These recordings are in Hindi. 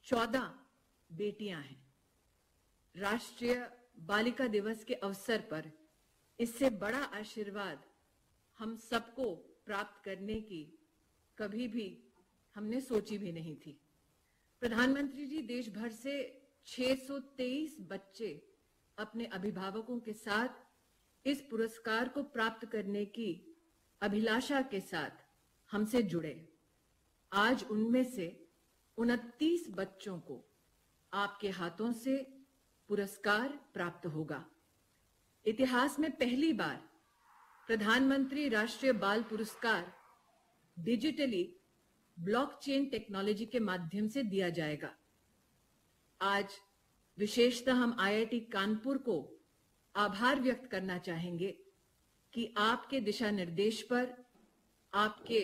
14 बेटियां हैं। राष्ट्रीय बालिका दिवस के अवसर पर इससे बड़ा आशीर्वाद हम सबको प्राप्त करने की कभी भी हमने सोची भी नहीं थी। प्रधानमंत्री जी, देश भर से 623 बच्चे अपने अभिभावकों के साथ इस पुरस्कार को प्राप्त करने की अभिलाषा के साथ हमसे जुड़े। आज उनमें से 29 बच्चों को आपके हाथों से पुरस्कार प्राप्त होगा। इतिहास में पहली बार प्रधानमंत्री राष्ट्रीय बाल पुरस्कार डिजिटली ब्लॉकचेन टेक्नोलॉजी के माध्यम से दिया जाएगा। आज विशेषतः हम आईआईटी कानपुर को आभार व्यक्त करना चाहेंगे कि आपके दिशा निर्देश पर, आपके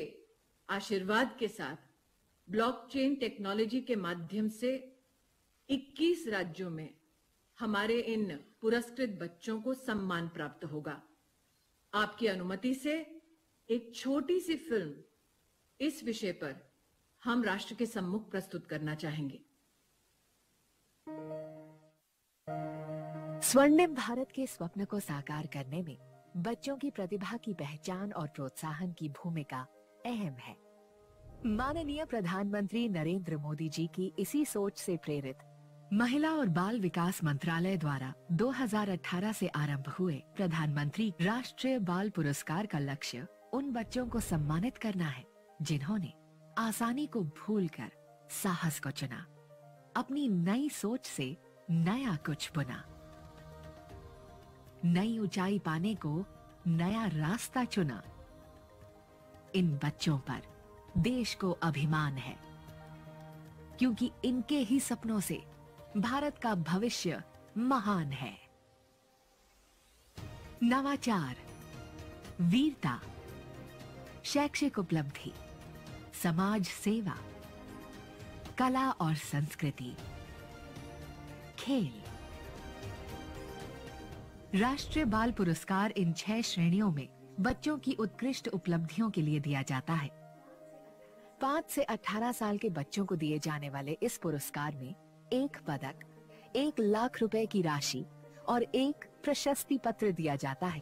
आशीर्वाद के साथ ब्लॉकचेन टेक्नोलॉजी के माध्यम से 21 राज्यों में हमारे इन पुरस्कृत बच्चों को सम्मान प्राप्त होगा। आपकी अनुमति से एक छोटी सी फिल्म इस विषय पर हम राष्ट्र के सम्मुख प्रस्तुत करना चाहेंगे। स्वर्णिम भारत के स्वप्न को साकार करने में बच्चों की प्रतिभा की पहचान और प्रोत्साहन की भूमिका अहम है। माननीय प्रधानमंत्री नरेंद्र मोदी जी की इसी सोच से प्रेरित महिला और बाल विकास मंत्रालय द्वारा 2018 से आरंभ हुए प्रधानमंत्री राष्ट्रीय बाल पुरस्कार का लक्ष्य उन बच्चों को सम्मानित करना है जिन्होंने आसानी को भूलकर साहस को चुना, अपनी नई सोच से नया कुछ बुना, नई ऊंचाई पाने को नया रास्ता चुना। इन बच्चों पर देश को अभिमान है, क्योंकि इनके ही सपनों से भारत का भविष्य महान है। नवाचार, वीरता, शैक्षिक उपलब्धि, समाज सेवा, कला और संस्कृति, खेल। राष्ट्रीय बाल पुरस्कार इन 6 श्रेणियों में बच्चों की उत्कृष्ट उपलब्धियों के लिए दिया जाता है। 5 से 18 साल के बच्चों को दिए जाने वाले इस पुरस्कार में 1 पदक, 1 लाख रुपए की राशि और 1 प्रशस्ति पत्र दिया जाता है।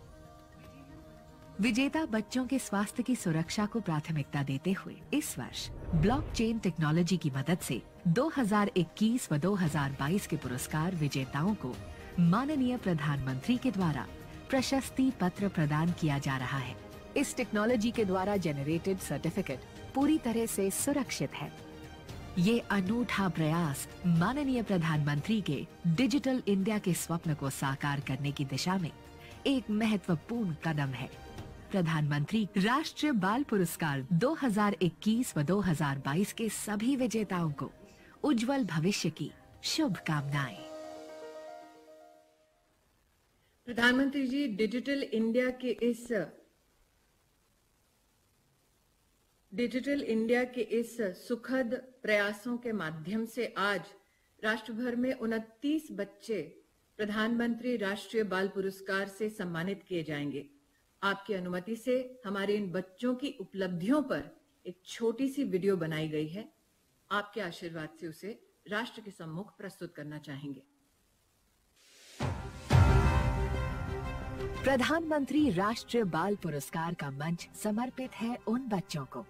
विजेता बच्चों के स्वास्थ्य की सुरक्षा को प्राथमिकता देते हुए इस वर्ष ब्लॉकचेन टेक्नोलॉजी की मदद से 2021 व 2022 के पुरस्कार विजेताओं को माननीय प्रधानमंत्री के द्वारा प्रशस्ति पत्र प्रदान किया जा रहा है। इस टेक्नोलॉजी के द्वारा जनरेटेड सर्टिफिकेट पूरी तरह से सुरक्षित है। ये अनूठा प्रयास माननीय प्रधानमंत्री के डिजिटल इंडिया के स्वप्न को साकार करने की दिशा में एक महत्वपूर्ण कदम है। प्रधानमंत्री राष्ट्रीय बाल पुरस्कार 2021 व 2022 के सभी विजेताओं को उज्जवल भविष्य की शुभकामनाएं। प्रधानमंत्री जी, डिजिटल इंडिया के इस सुखद प्रयासों के माध्यम से आज राष्ट्र भर में 29 बच्चे प्रधानमंत्री राष्ट्रीय बाल पुरस्कार से सम्मानित किए जाएंगे। आपकी अनुमति से हमारे इन बच्चों की उपलब्धियों पर एक छोटी सी वीडियो बनाई गई है। आपके आशीर्वाद से उसे राष्ट्र के सम्मुख प्रस्तुत करना चाहेंगे। प्रधानमंत्री राष्ट्रीय बाल पुरस्कार का मंच समर्पित है उन बच्चों को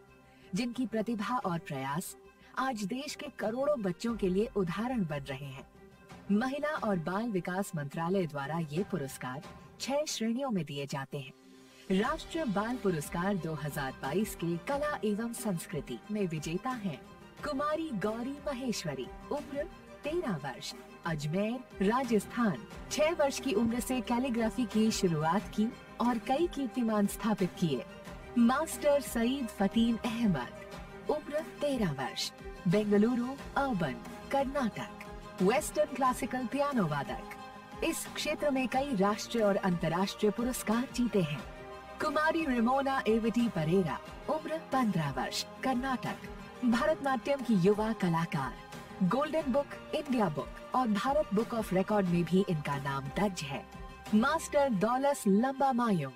जिनकी प्रतिभा और प्रयास आज देश के करोड़ों बच्चों के लिए उदाहरण बन रहे हैं। महिला और बाल विकास मंत्रालय द्वारा ये पुरस्कार 6 श्रेणियों में दिए जाते हैं। राष्ट्रीय बाल पुरस्कार 2022 के कला एवं संस्कृति में विजेता हैं कुमारी गौरी महेश्वरी, उम्र 13 वर्ष, अजमेर, राजस्थान। 6 वर्ष की उम्र से कैलीग्राफी की शुरुआत की और कई कीर्तिमान स्थापित किए। मास्टर सईद फतीन अहमद, उम्र 13 वर्ष, Bengaluru, urban, Karnataka, western classical piano वादक। इस क्षेत्र में कई राष्ट्रीय और अंतर्राष्ट्रीय पुरस्कार जीते हैं। कुमारी रिमोना एविटी परेरा, उम्र 15 वर्ष, कर्नाटक, भारतनाट्यम की युवा कलाकार। गोल्डन बुक, इंडिया बुक और भारत बुक ऑफ रिकॉर्ड में भी इनका नाम दर्ज है। मास्टर दौलस लंबा मायूंग,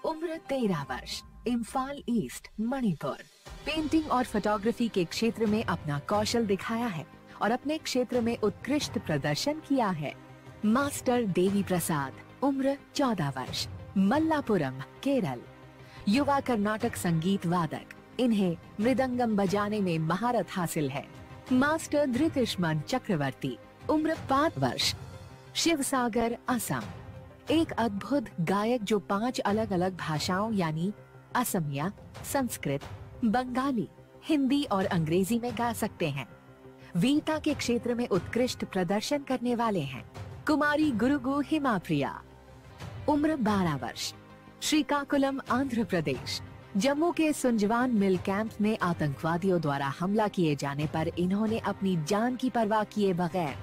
उम्र 13 वर्ष, इम्फाल ईस्ट, मणिपुर। पेंटिंग और फोटोग्राफी के क्षेत्र में अपना कौशल दिखाया है और अपने क्षेत्र में उत्कृष्ट प्रदर्शन किया है। मास्टर देवी प्रसाद, उम्र 14 वर्ष, मल्लापुरम, केरल। युवा कर्नाटक संगीत वादक, इन्हें मृदंगम बजाने में महारत हासिल है। मास्टर धृतिष्मन चक्रवर्ती, उम्र 5 वर्ष, शिवसागर, असम। एक अद्भुत गायक जो 5 अलग अलग भाषाओं यानी असमिया, संस्कृत, बंगाली, हिंदी और अंग्रेजी में गा सकते हैं। वीरता के क्षेत्र में उत्कृष्ट प्रदर्शन करने वाले हैं। कुमारी गुरुगु हिमाप्रिया, उम्र 12 वर्ष, श्रीकाकुलम, आंध्र प्रदेश। जम्मू के सुंजवान मिल कैंप में आतंकवादियों द्वारा हमला किए जाने पर इन्होंने अपनी जान की परवाह किए बगैर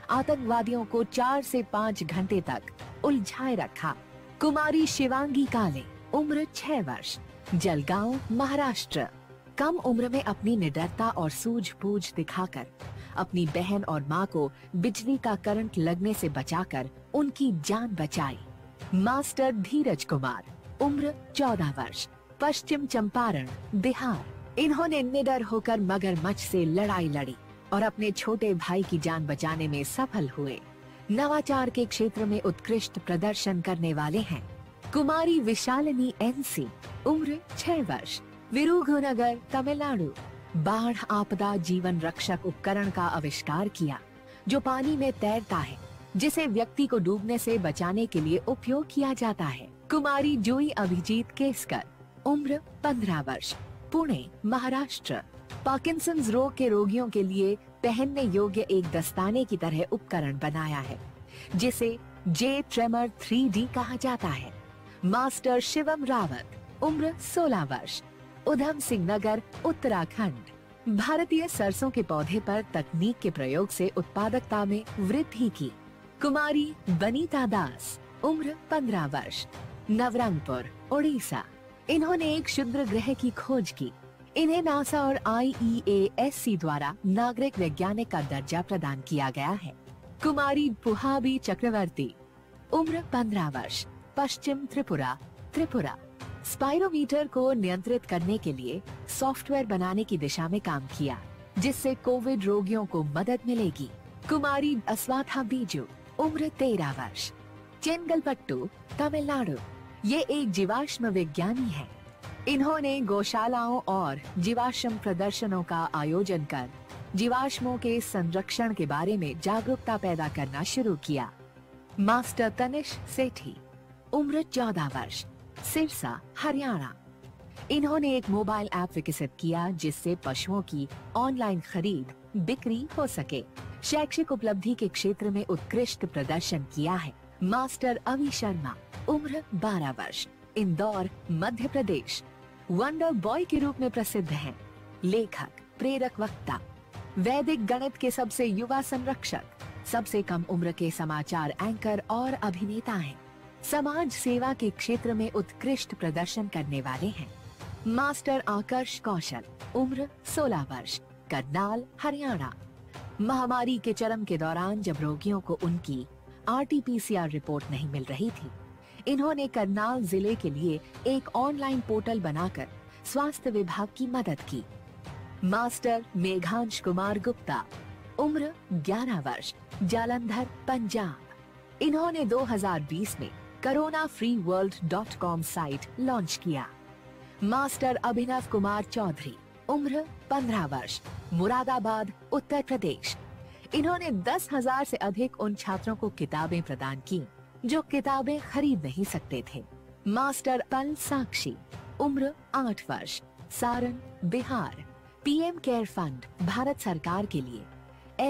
आतंकवादियों को 4 से 5 घंटे तक उलझाए रखा। कुमारी शिवांगी काले, उम्र 6 वर्ष, जलगांव, महाराष्ट्र। कम उम्र में अपनी निडरता और सूझबूझ दिखाकर अपनी बहन और मां को बिजली का करंट लगने से बचाकर उनकी जान बचाई। मास्टर धीरज कुमार, उम्र 14 वर्ष, पश्चिम चंपारण, बिहार। इन्होंने निडर होकर मगरमच्छ से लड़ाई लड़ी और अपने छोटे भाई की जान बचाने में सफल हुए। नवाचार के क्षेत्र में उत्कृष्ट प्रदर्शन करने वाले हैं। कुमारी विशालिनी एनसी, उम्र 6 वर्ष, विरुधुनगर, तमिलनाडु। बाढ़ आपदा जीवन रक्षक उपकरण का आविष्कार किया जो पानी में तैरता है, जिसे व्यक्ति को डूबने से बचाने के लिए उपयोग किया जाता है। कुमारी जूही अभिजीत केसकर, उम्र 15 वर्ष, पुणे, महाराष्ट्र। पार्किंसंस रोग के रोगियों के लिए पहनने योग्य एक दस्ताने की तरह उपकरण बनाया है, जिसे जे ट्रेमर 3D कहा जाता है। मास्टर शिवम रावत, उम्र 16 वर्ष, उधम सिंह नगर, उत्तराखंड। भारतीय सरसों के पौधे पर तकनीक के प्रयोग से उत्पादकता में वृद्धि की। कुमारी बनीता दास, उम्र 15 वर्ष, नवरंगपुर, ओडिशा। इन्होंने एक क्षुद्र ग्रह की खोज की। इन्हें नासा और IEASC द्वारा नागरिक वैज्ञानिक का दर्जा प्रदान किया गया है। कुमारी पुहाबी चक्रवर्ती, उम्र 15 वर्ष, पश्चिम त्रिपुरा, त्रिपुरा। स्पाइरोमीटर को नियंत्रित करने के लिए सॉफ्टवेयर बनाने की दिशा में काम किया, जिससे कोविड रोगियों को मदद मिलेगी। कुमारी अस्वाथा बीजू, उम्र 13 वर्ष, चेंगलपट्टू, तमिलनाडु। ये एक जीवाश्म विज्ञानी है। इन्होंने गौशालाओं और जीवाश्म प्रदर्शनों का आयोजन कर जीवाश्मों के संरक्षण के बारे में जागरूकता पैदा करना शुरू किया। मास्टर तनिष सेठी, उम्र 14 वर्ष, सिरसा, हरियाणा। इन्होंने एक मोबाइल ऐप विकसित किया जिससे पशुओं की ऑनलाइन खरीद बिक्री हो सके। शैक्षिक उपलब्धि के क्षेत्र में उत्कृष्ट प्रदर्शन किया है। मास्टर अवि शर्मा, उम्र 12 वर्ष, इंदौर, मध्य प्रदेश। वंडर बॉय के रूप में प्रसिद्ध हैं। लेखक, प्रेरक वक्ता, वैदिक गणित के सबसे युवा संरक्षक, सबसे कम उम्र के समाचार एंकर और अभिनेता हैं। समाज सेवा के क्षेत्र में उत्कृष्ट प्रदर्शन करने वाले हैं। मास्टर आकर्ष कौशल, उम्र 16 वर्ष, करनाल, हरियाणा। महामारी के चरम के दौरान जब रोगियों को उनकी RT-PCR रिपोर्ट नहीं मिल रही थी, इन्होंने करनाल जिले के लिए एक ऑनलाइन पोर्टल बनाकर स्वास्थ्य विभाग की मदद की। मास्टर मेघांश कुमार गुप्ता, उम्र 11 वर्ष, जालंधर, पंजाब। इन्होंने 2020 में coronafreeworld.com साइट लॉन्च किया। मास्टर अभिनव कुमार चौधरी, उम्र 15 वर्ष, मुरादाबाद, उत्तर प्रदेश। इन्होंने 10,000 से अधिक उन छात्रों को किताबें प्रदान की जो किताबें खरीद नहीं सकते थे। मास्टर पल साक्षी, उम्र 8 वर्ष, Saran, Bihar. PM care fund Bharat सरकार के लिए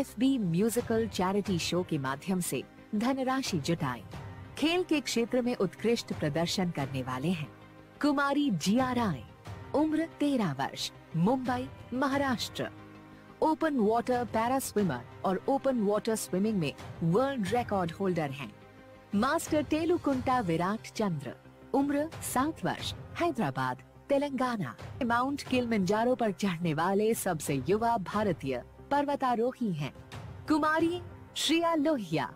FB म्यूजिकल चैरिटी शो के माध्यम से धनराशि जुटाई। खेल के क्षेत्र में उत्कृष्ट प्रदर्शन करने वाले हैं। कुमारी जिया राय, उम्र 13 वर्ष, Mumbai, Maharashtra. Open water para swimmer और ओपन वाटर स्विमिंग में वर्ल्ड रिकॉर्ड होल्डर हैं। मास्टर टेलुकुंटा विराट चंद्र, उम्र 7 वर्ष, हैदराबाद, तेलंगाना। माउंट किलिमंजारो पर चढ़ने वाले सबसे युवा भारतीय पर्वतारोही हैं। कुमारी श्रिया लोहिया,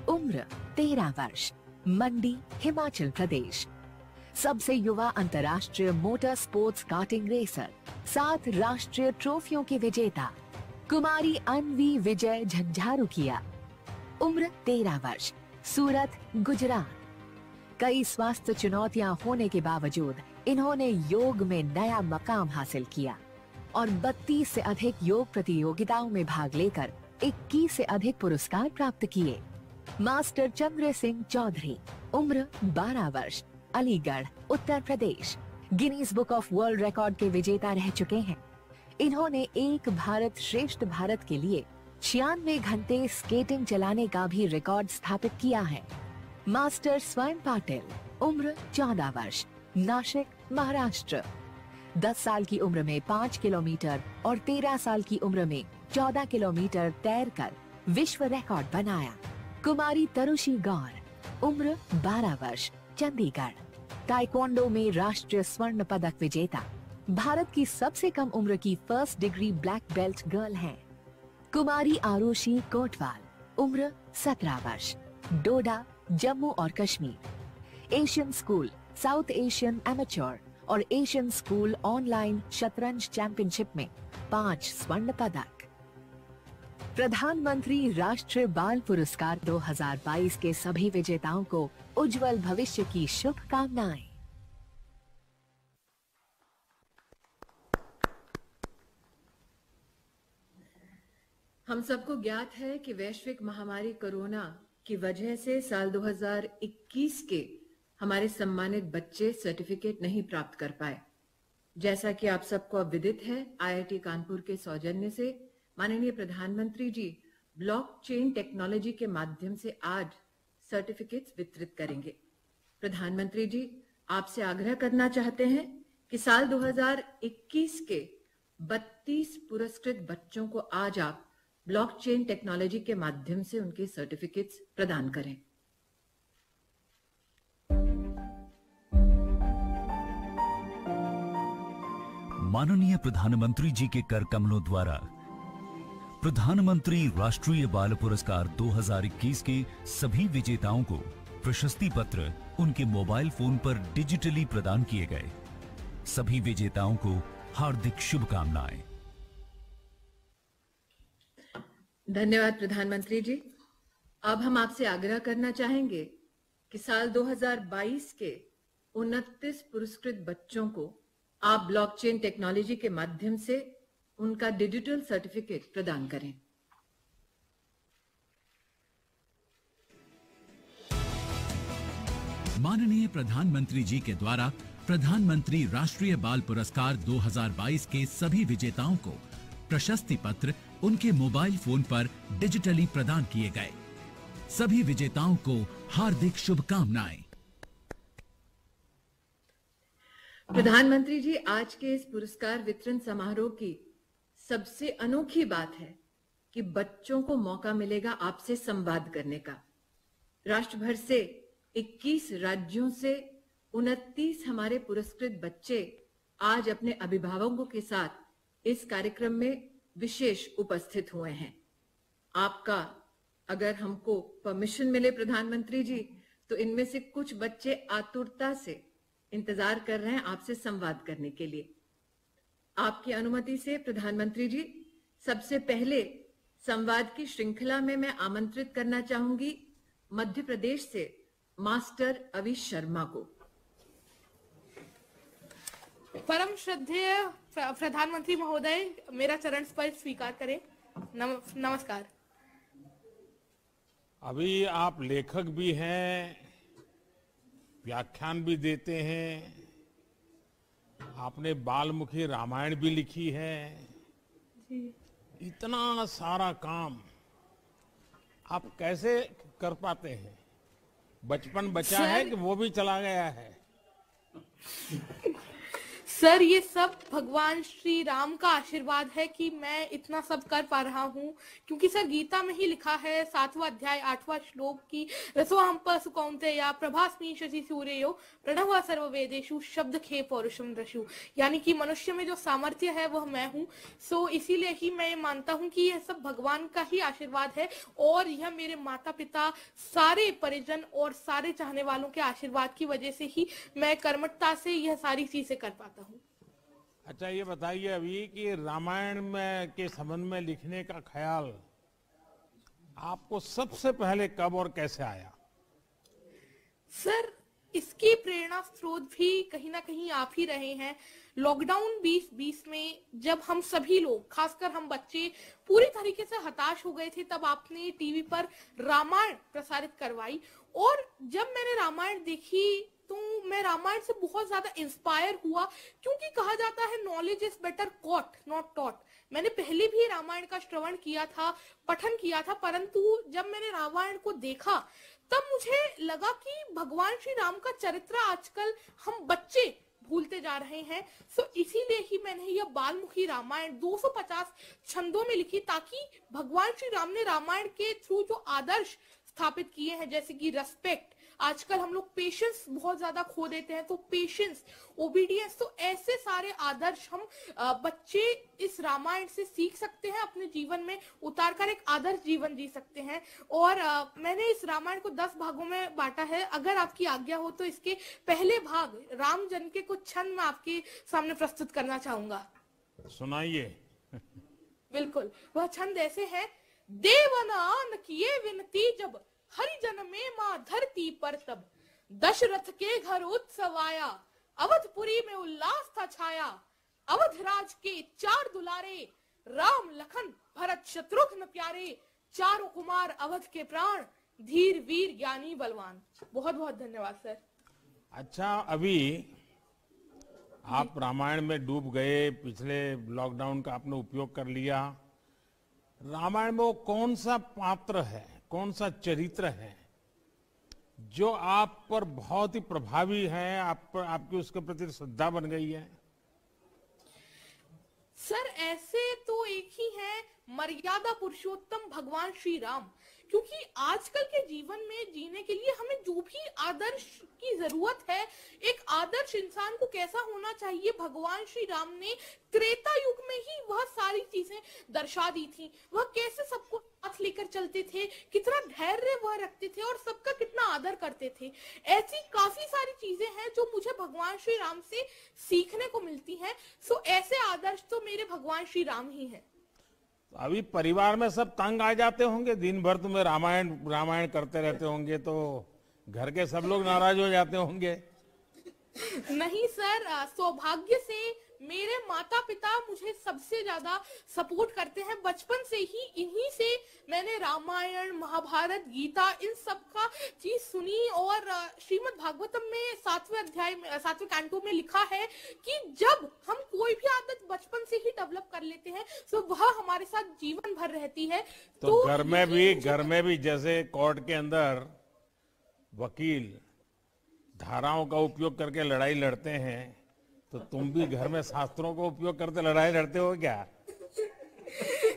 उम्र 13 वर्ष, मंडी, हिमाचल प्रदेश। सबसे युवा अंतर्राष्ट्रीय मोटर स्पोर्ट्स कार्टिंग रेसर, 7 राष्ट्रीय ट्रॉफियों के विजेता। कुमारी अन्वी विजय झंझारुकिया, उम्र 13 वर्ष, सूरत, गुजरात। कई स्वास्थ्य चुनौतियां होने के बावजूद इन्होंने योग में नया मकाम हासिल किया और 32 से अधिक योग प्रतियोगिताओं में भाग लेकर 21 से अधिक पुरस्कार प्राप्त किए। मास्टर चंद्र सिंह चौधरी, उम्र 12 वर्ष, Aligarh, Uttar Pradesh, Guinness book of world record के विजेता रह चुके हैं। इन्होंने एक भारत श्रेष्ठ भारत के लिए 96 घंटे स्केटिंग चलाने का भी रिकॉर्ड स्थापित किया है। मास्टर स्वयं पाटिल, उम्र 14 वर्ष, नासिक, महाराष्ट्र। 10 साल की उम्र में 5 किलोमीटर और 13 साल की उम्र में 14 किलोमीटर तैरकर विश्व रिकॉर्ड बनाया। कुमारी तरुषी गौर, उम्र 12 वर्ष, चंडीगढ़, ताइक्वांडो में राष्ट्रीय स्वर्ण पदक विजेता, भारत की सबसे कम उम्र की first degree black belt girl हैं। कुमारी आरुषि कोटवाल, उम्र 17 वर्ष, डोडा, जम्मू और Kashmir. Asian school, south Asian amateur और एशियन स्कूल ऑनलाइन शतरंज चैंपियनशिप में 5 स्वर्ण पदक। प्रधानमंत्री राष्ट्रीय बाल पुरस्कार 2022 के सभी विजेताओं को उज्जवल भविष्य की शुभकामनाएं। हम सबको ज्ञात है कि वैश्विक महामारी कोरोना की वजह से साल 2021 के हमारे सम्मानित बच्चे सर्टिफिकेट नहीं प्राप्त कर पाए। जैसा कि आप सबको अब विदित है, आईआईटी कानपुर के सौजन्य से माननीय प्रधानमंत्री जी ब्लॉकचेन टेक्नोलॉजी के माध्यम से आज सर्टिफिकेट्स वितरित करेंगे। प्रधानमंत्री जी आपसे आग्रह करना चाहते हैं कि साल 2021 के 32 पुरस्कृत बच्चों को आज आप ब्लॉकचेन टेक्नोलॉजी के माध्यम से उनके सर्टिफिकेट्स प्रदान करें। माननीय प्रधानमंत्री जी के कर कमलों द्वारा प्रधानमंत्री राष्ट्रीय बाल पुरस्कार 2021 के सभी विजेताओं को प्रशस्ति पत्र उनके मोबाइल फोन पर डिजिटली प्रदान किए गए। सभी विजेताओं को हार्दिक शुभकामनाएं। धन्यवाद प्रधानमंत्री जी। अब हम आपसे आग्रह करना चाहेंगे कि साल 2022 के 29 पुरस्कृत बच्चों को आप ब्लॉकचेन टेक्नोलॉजी के माध्यम से उनका डिजिटल सर्टिफिकेट प्रदान करें। माननीय प्रधानमंत्री जी के द्वारा प्रधानमंत्री राष्ट्रीय बाल पुरस्कार 2022 के सभी विजेताओं को प्रशस्ति पत्र उनके मोबाइल फोन पर डिजिटली प्रदान किए गए। सभी विजेताओं को हार्दिक शुभकामनाएं। प्रधानमंत्री जी, आज के इस पुरस्कार वितरण समारोह की सबसे अनोखी बात है कि बच्चों को मौका मिलेगा आपसे संवाद करने का। राष्ट्र भर से 21 राज्यों से 29 हमारे पुरस्कृत बच्चे आज अपने अभिभावकों के साथ इस कार्यक्रम में विशेष उपस्थित हुए हैं। आपका अगर हमको परमिशन मिले प्रधानमंत्री जी, तो इनमें से कुछ बच्चे आतुरता से इंतजार कर रहे हैं आपसे संवाद करने के लिए। आपकी अनुमति से प्रधानमंत्री जी, सबसे पहले संवाद की श्रृंखला में मैं आमंत्रित करना चाहूंगी मध्य प्रदेश से मास्टर अवि शर्मा को। परम श्रद्धेय प्रधानमंत्री महोदय, मेरा चरण स्पर्श स्वीकार करें। नमस्कार। अभी आप लेखक भी हैं, व्याख्यान भी देते हैं, आपने बाल्मीकि रामायण भी लिखी है जी। इतना सारा काम आप कैसे कर पाते हैं? बचपन बचा है कि वो भी चला गया है? सर, ये सब भगवान श्री राम का आशीर्वाद है कि मैं इतना सब कर पा रहा हूँ, क्योंकि सर गीता में ही लिखा है 7वां अध्याय 8वां श्लोक की रसोहम पसु कौन्तेय प्रभास्मि शशि सूर्यो प्रणव सर्ववेदेषु शब्द खे पौरुषम दृशु, यानी कि मनुष्य में जो सामर्थ्य है वह मैं हूँ। सो इसीलिए ही मैं ये मानता हूँ कि यह सब भगवान का ही आशीर्वाद है और यह मेरे माता पिता, सारे परिजन और सारे चाहने वालों के आशीर्वाद की वजह से ही मैं कर्मठता से यह सारी चीजें कर पाता हूँ। अच्छा, ये बताइए अभी कि रामायण में के संबंध में लिखने का ख्याल आपको सबसे पहले कब और कैसे आया? सर, इसकी प्रेरणा स्रोत भी कहीं ना कहीं आप ही रहे हैं। लॉकडाउन 2020 में जब हम सभी लोग, खासकर हम बच्चे, पूरी तरीके से हताश हो गए थे, तब आपने टीवी पर रामायण प्रसारित करवाई। और जब मैंने रामायण देखी तो मैं रामायण से बहुत ज्यादा इंस्पायर हुआ, क्योंकि कहा जाता है knowledge is better caught not taught. मैंने पहले भी रामायण का श्रवण किया था, पठन किया था, परंतु जब मैंने रामायण को देखा तब मुझे लगा कि भगवान श्री राम का चरित्र आजकल हम बच्चे भूलते जा रहे हैं। सो इसीलिए ही मैंने यह बालमुखी रामायण 250 छंदों में लिखी, ताकि भगवान श्री राम ने रामायण के थ्रू जो आदर्श स्थापित किए हैं, जैसे कि रेस्पेक्ट, आजकल हम लोग पेशेंस बहुत ज्यादा खो देते हैं, तो पेशेंस, ओबीडियंस, तो ऐसे सारे आदर्श हम बच्चे इस रामायण से सीख सकते हैं, अपने जीवन में उतारकर एक आदर्श जीवन जी सकते हैं। और मैंने इस रामायण को 10 भागों में बांटा है। अगर आपकी आज्ञा हो तो इसके पहले भाग राम जन्म के कुछ छंद मैं आपके सामने प्रस्तुत करना चाहूंगा। सुनाइए। बिल्कुल, वह छंद ऐसे है। देवनान किए विनती जब, हरि जन में मां धरती पर तब, दशरथ के घर उत्सव आया, अवधपुरी में उल्लास था छाया। अवधराज के 4 दुलारे, राम लखन भरत शत्रुघ्न प्यारे, चारों कुमार अवध के प्राण, धीर वीर ज्ञानी बलवान। बहुत बहुत धन्यवाद सर। अच्छा, अभी आप रामायण में डूब गए, पिछले लॉकडाउन का आपने उपयोग कर लिया। रामायण में वो कौन सा पात्र है, कौन सा चरित्र है जो आप पर बहुत ही प्रभावी है, आप पर, आपकी उसके प्रति श्रद्धा बन गई है? सर, ऐसे तो एक ही है, मर्यादा पुरुषोत्तम भगवान श्री राम। क्योंकि आजकल के जीवन में जीने के लिए हमें जो भी आदर्श की जरूरत है, एक आदर्श इंसान को कैसा होना चाहिए, भगवान श्री राम ने त्रेता युग में ही वह सारी चीजें दर्शा दी थी। वह कैसे सबको साथ लेकर चलते थे, कितना धैर्य वह रखते थे और सबका कितना आदर करते थे। ऐसी काफी सारी चीजें हैं जो मुझे भगवान श्री राम से सीखने को मिलती हैं। सो ऐसे आदर्श तो मेरे भगवान श्री राम ही हैं। अभी परिवार में सब तंग आ जाते होंगे, दिन भर तुम्हें रामायण रामायण करते रहते होंगे, तो घर के सब लोग नाराज हो जाते होंगे। नहीं सर, सौभाग्य से मेरे माता पिता मुझे सबसे ज्यादा सपोर्ट करते हैं। बचपन से ही इन्हीं से मैंने रामायण, महाभारत, गीता, इन सब का चीज सुनी। और श्रीमद् भागवतम में 7वें अध्याय में, 7वें कैंटो में लिखा है कि जब हम कोई भी आदत बचपन से ही डेवलप कर लेते हैं तो वह हमारे साथ जीवन भर रहती है। तो घर में भी जैसे कोर्ट के अंदर वकील धाराओं का उपयोग करके लड़ाई लड़ते हैं, तो तुम भी घर में शास्त्रों का उपयोग करते लड़ाई लड़ते हो क्या?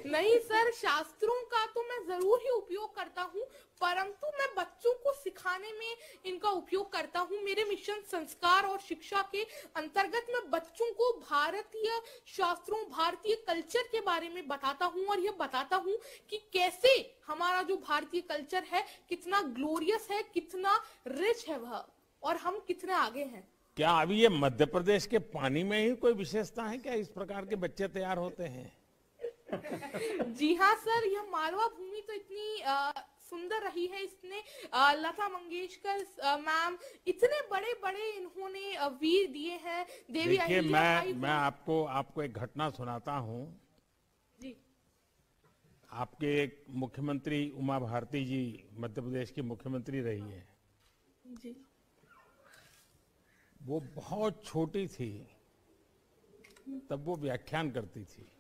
नहीं सर, शास्त्रों का तो मैं जरूर ही उपयोग करता हूँ, परंतु मैं बच्चों को सिखाने में इनका उपयोग करता हूँ। मेरे मिशन संस्कार और शिक्षा के अंतर्गत मैं बच्चों को भारतीय शास्त्रों, भारतीय कल्चर के बारे में बताता हूँ, और यह बताता हूँ कि कैसे हमारा जो भारतीय कल्चर है कितना ग्लोरियस है, कितना रिच है वह, और हम कितने आगे हैं। क्या अभी ये मध्य प्रदेश के पानी में ही कोई विशेषता है क्या, इस प्रकार के बच्चे तैयार होते हैं? जी हाँ सर, यह मालवा भूमि तो इतनी सुंदर रही है। इसने लता मंगेशकर मैम, इतने बड़े बड़े इन्होंने वीर दिए हैं। देवी देखिए, मैं आपको एक घटना सुनाता हूँ। जी। आपके एक मुख्यमंत्री उमा भारती जी मध्य प्रदेश की मुख्यमंत्री रही है जी। वो बहुत छोटी थी तब वो व्याख्यान करती थी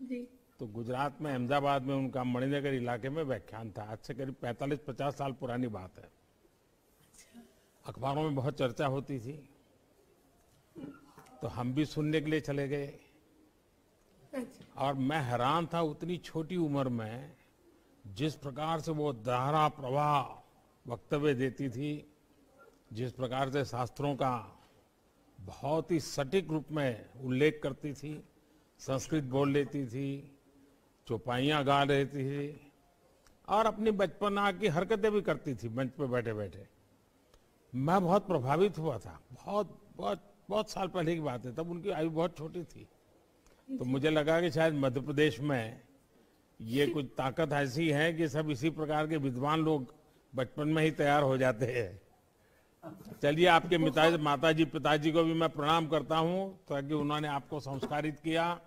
जी। तो गुजरात में अहमदाबाद में उनका मणिनगर इलाके में व्याख्यान था। आज से करीब 45-50 साल पुरानी बात है। अखबारों में बहुत चर्चा होती थी, तो हम भी सुनने के लिए चले गए। और मैं हैरान था, उतनी छोटी उम्र में जिस प्रकार से वो धारा प्रवाह वक्तव्य देती थी, जिस प्रकार से शास्त्रों का बहुत ही सटीक रूप में उल्लेख करती थी, संस्कृत बोल लेती थी, चौपाइयाँ गा लेती थी और अपनी बचपना की हरकतें भी करती थी मंच पे बैठे बैठे। मैं बहुत प्रभावित हुआ था, बहुत बहुत बहुत साल पहले की बात है, तब उनकी आयु बहुत छोटी थी। तो मुझे लगा कि शायद मध्य प्रदेश में ये कुछ ताकत ऐसी है कि सब इसी प्रकार के विद्वान लोग बचपन में ही तैयार हो जाते हैं। चलिए, आपके माताजी पिताजी को भी मैं प्रणाम करता हूं, ताकि उन्होंने आपको संस्कारित किया,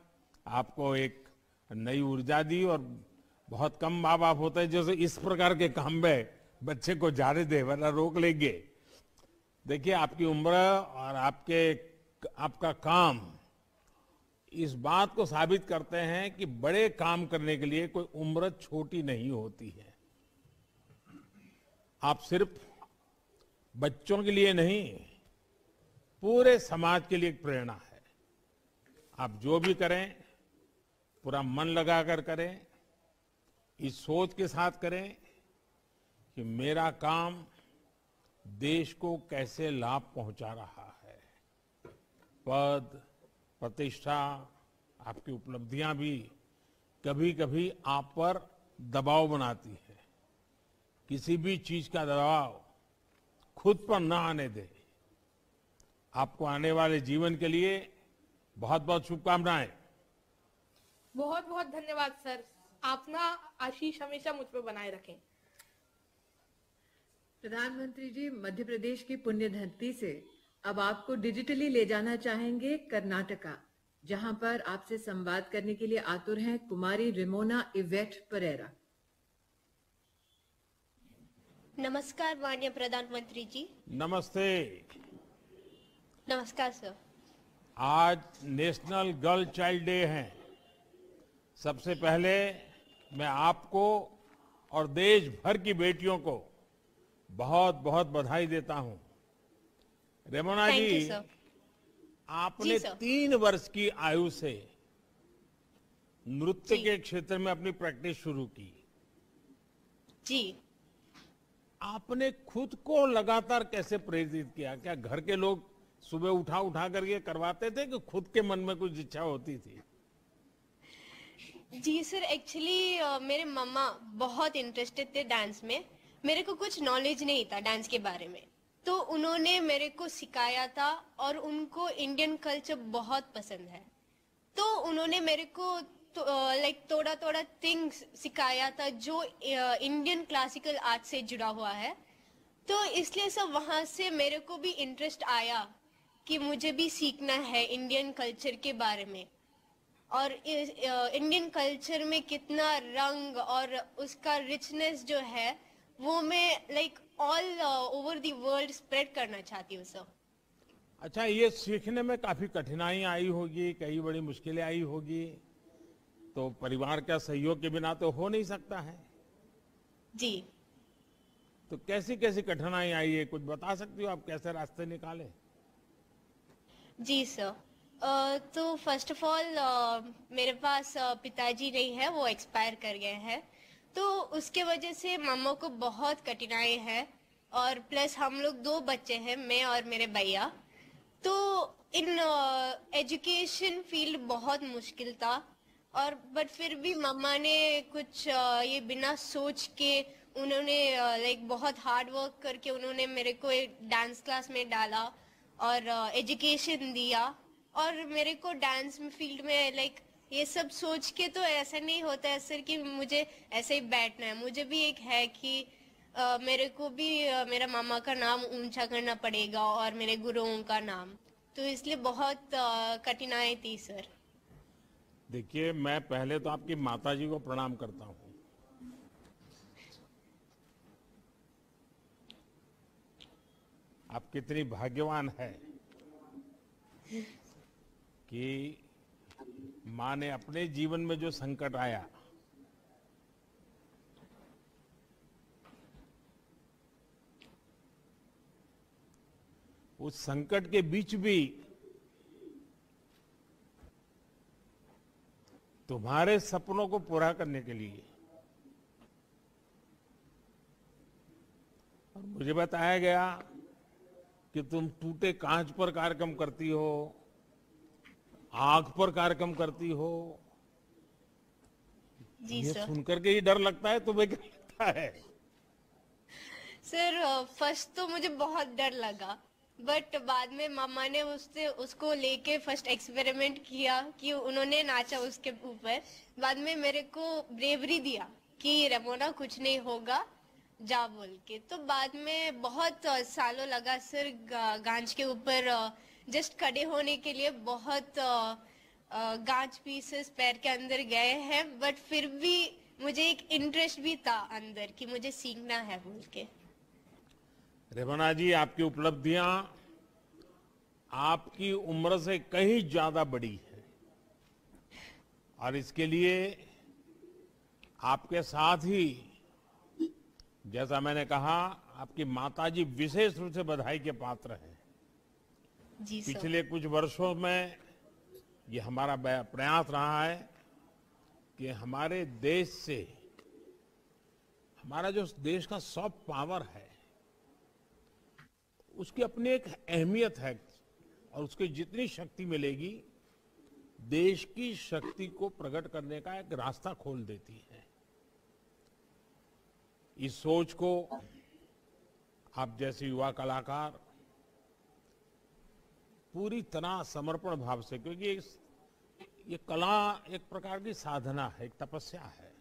आपको एक नई ऊर्जा दी। और बहुत कम माँ बाप होते हैं जो इस प्रकार के काम में बच्चे को जाने दे, वरना रोक लेंगे। देखिए, आपकी उम्र और आपका काम इस बात को साबित करते हैं कि बड़े काम करने के लिए कोई उम्र छोटी नहीं होती है। आप सिर्फ बच्चों के लिए नहीं, पूरे समाज के लिए एक प्रेरणा है। आप जो भी करें पूरा मन लगाकर करें, इस सोच के साथ करें कि मेरा काम देश को कैसे लाभ पहुंचा रहा है। पद, प्रतिष्ठा, आपकी उपलब्धियां भी कभी कभी आप पर दबाव बनाती है। किसी भी चीज का दबाव खुद पर न आने दे। आपको आने वाले जीवन के लिए बहुत बहुत शुभकामनाएं। बहुत बहुत धन्यवाद सर, आप ना आशीष हमेशा मुझ पर बनाए रखें। प्रधानमंत्री जी, मध्य प्रदेश की पुण्य धरती से अब आपको डिजिटली ले जाना चाहेंगे कर्नाटका, जहां पर आपसे संवाद करने के लिए आतुर हैं कुमारी रिमोना इवेट परेरा। नमस्कार माननीय प्रधानमंत्री जी। नमस्ते। नमस्कार सर। आज नेशनल गर्ल चाइल्ड डे है। सबसे पहले मैं आपको और देश भर की बेटियों को बहुत बहुत बधाई देता हूं। रेमोना थैंक यू जी, सर। आपने जी सर। 3 वर्ष की आयु से नृत्य जी। के क्षेत्र में अपनी प्रैक्टिस शुरू की। जी, आपने खुद को लगातार कैसे प्रेरित किया? क्या घर के लोग सुबह उठा उठा करके करवाते थे कि खुद के मन में कुछ इच्छा होती थी? जी सर, एक्चुअली मेरे मम्मा बहुत इंटरेस्टेड थे डांस में। मेरे को कुछ नॉलेज नहीं था डांस के बारे में, तो उन्होंने मेरे को सिखाया था और उनको इंडियन कल्चर बहुत पसंद है। तो उन्होंने मेरे को लाइक थोड़ा थोड़ा थिंग्स सिखाया था जो इंडियन क्लासिकल आर्ट से जुड़ा हुआ है। तो इसलिए सब वहाँ से मेरे को भी इंटरेस्ट आया कि मुझे भी सीखना है इंडियन कल्चर के बारे में। और इंडियन कल्चर में कितना रंग और उसका रिचनेस जो है वो मैं like all over the world spread करना चाहती हूँ सर। अच्छा, ये सीखने में काफी कठिनाई आई होगी, कई बड़ी मुश्किलें आई होगी, तो परिवार का सहयोग के बिना तो हो नहीं सकता है। जी तो कैसी कैसी कठिनाई आई है, कुछ बता सकती हो आप? कैसे रास्ते निकाले? जी सर, तो फर्स्ट ऑफ ऑल मेरे पास पिताजी नहीं है, वो एक्सपायर कर गए हैं। तो उसके वजह से मम्मा को बहुत कठिनाई है। और प्लस हम लोग 2 बच्चे हैं, मैं और मेरे भैया। तो इन एजुकेशन फील्ड बहुत मुश्किल था। और बट फिर भी मम्मा ने कुछ ये बिना सोच के उन्होंने लाइक बहुत हार्ड वर्क करके उन्होंने मेरे को एक डांस क्लास में डाला और एजुकेशन दिया। और मेरे को डांस में फील्ड में लाइक ये सब सोच के तो ऐसा नहीं होता है सर कि मुझे ऐसे ही बैठना है। मुझे भी एक है कि मेरे को भी मेरा मामा का नाम ऊंचा करना पड़ेगा और मेरे गुरुओं का नाम। तो इसलिए बहुत कठिनाई थी सर। देखिए, मैं पहले तो आपकी माताजी को प्रणाम करता हूँ। आप कितनी भाग्यवान है कि माँ ने अपने जीवन में जो संकट आया उस संकट के बीच भी तुम्हारे सपनों को पूरा करने के लिए और मुझे बताया गया कि तुम टूटे कांच पर कार्यक्रम करती हो, आग पर कार्यक्रम करती हो। जी ये सर। सुनकर के ही डर लगता है, तुम्हें क्या लगता है? सर फर्स्ट तो मुझे बहुत डर लगा, बट बाद में मम्मा ने उसको लेके फर्स्ट एक्सपेरिमेंट किया कि उन्होंने नाचा उसके ऊपर। बाद में मेरे को ब्रेवरी दिया कि रमोना कुछ नहीं होगा, जा बोल के। तो बाद में बहुत सालों लगा सर गांच के ऊपर जस्ट खड़े होने के लिए। बहुत गांच पीसेस पैर के अंदर गए हैं, बट फिर भी मुझे एक इंटरेस्ट भी था अंदर कि मुझे सीखना है बोल के। रेवना जी, आपकी उपलब्धियां आपकी उम्र से कहीं ज्यादा बड़ी है और इसके लिए आपके साथ ही, जैसा मैंने कहा, आपकी माताजी विशेष रूप से बधाई के पात्र हैं। जी सर। पिछले कुछ वर्षों में ये हमारा प्रयास रहा है कि हमारे देश से, हमारा जो देश का सॉफ्ट पावर है उसकी अपनी एक अहमियत है और उसकी जितनी शक्ति मिलेगी देश की शक्ति को प्रकट करने का एक रास्ता खोल देती है। इस सोच को आप जैसे युवा कलाकार पूरी तरह समर्पण भाव से, क्योंकि ये कला एक प्रकार की साधना है, एक तपस्या है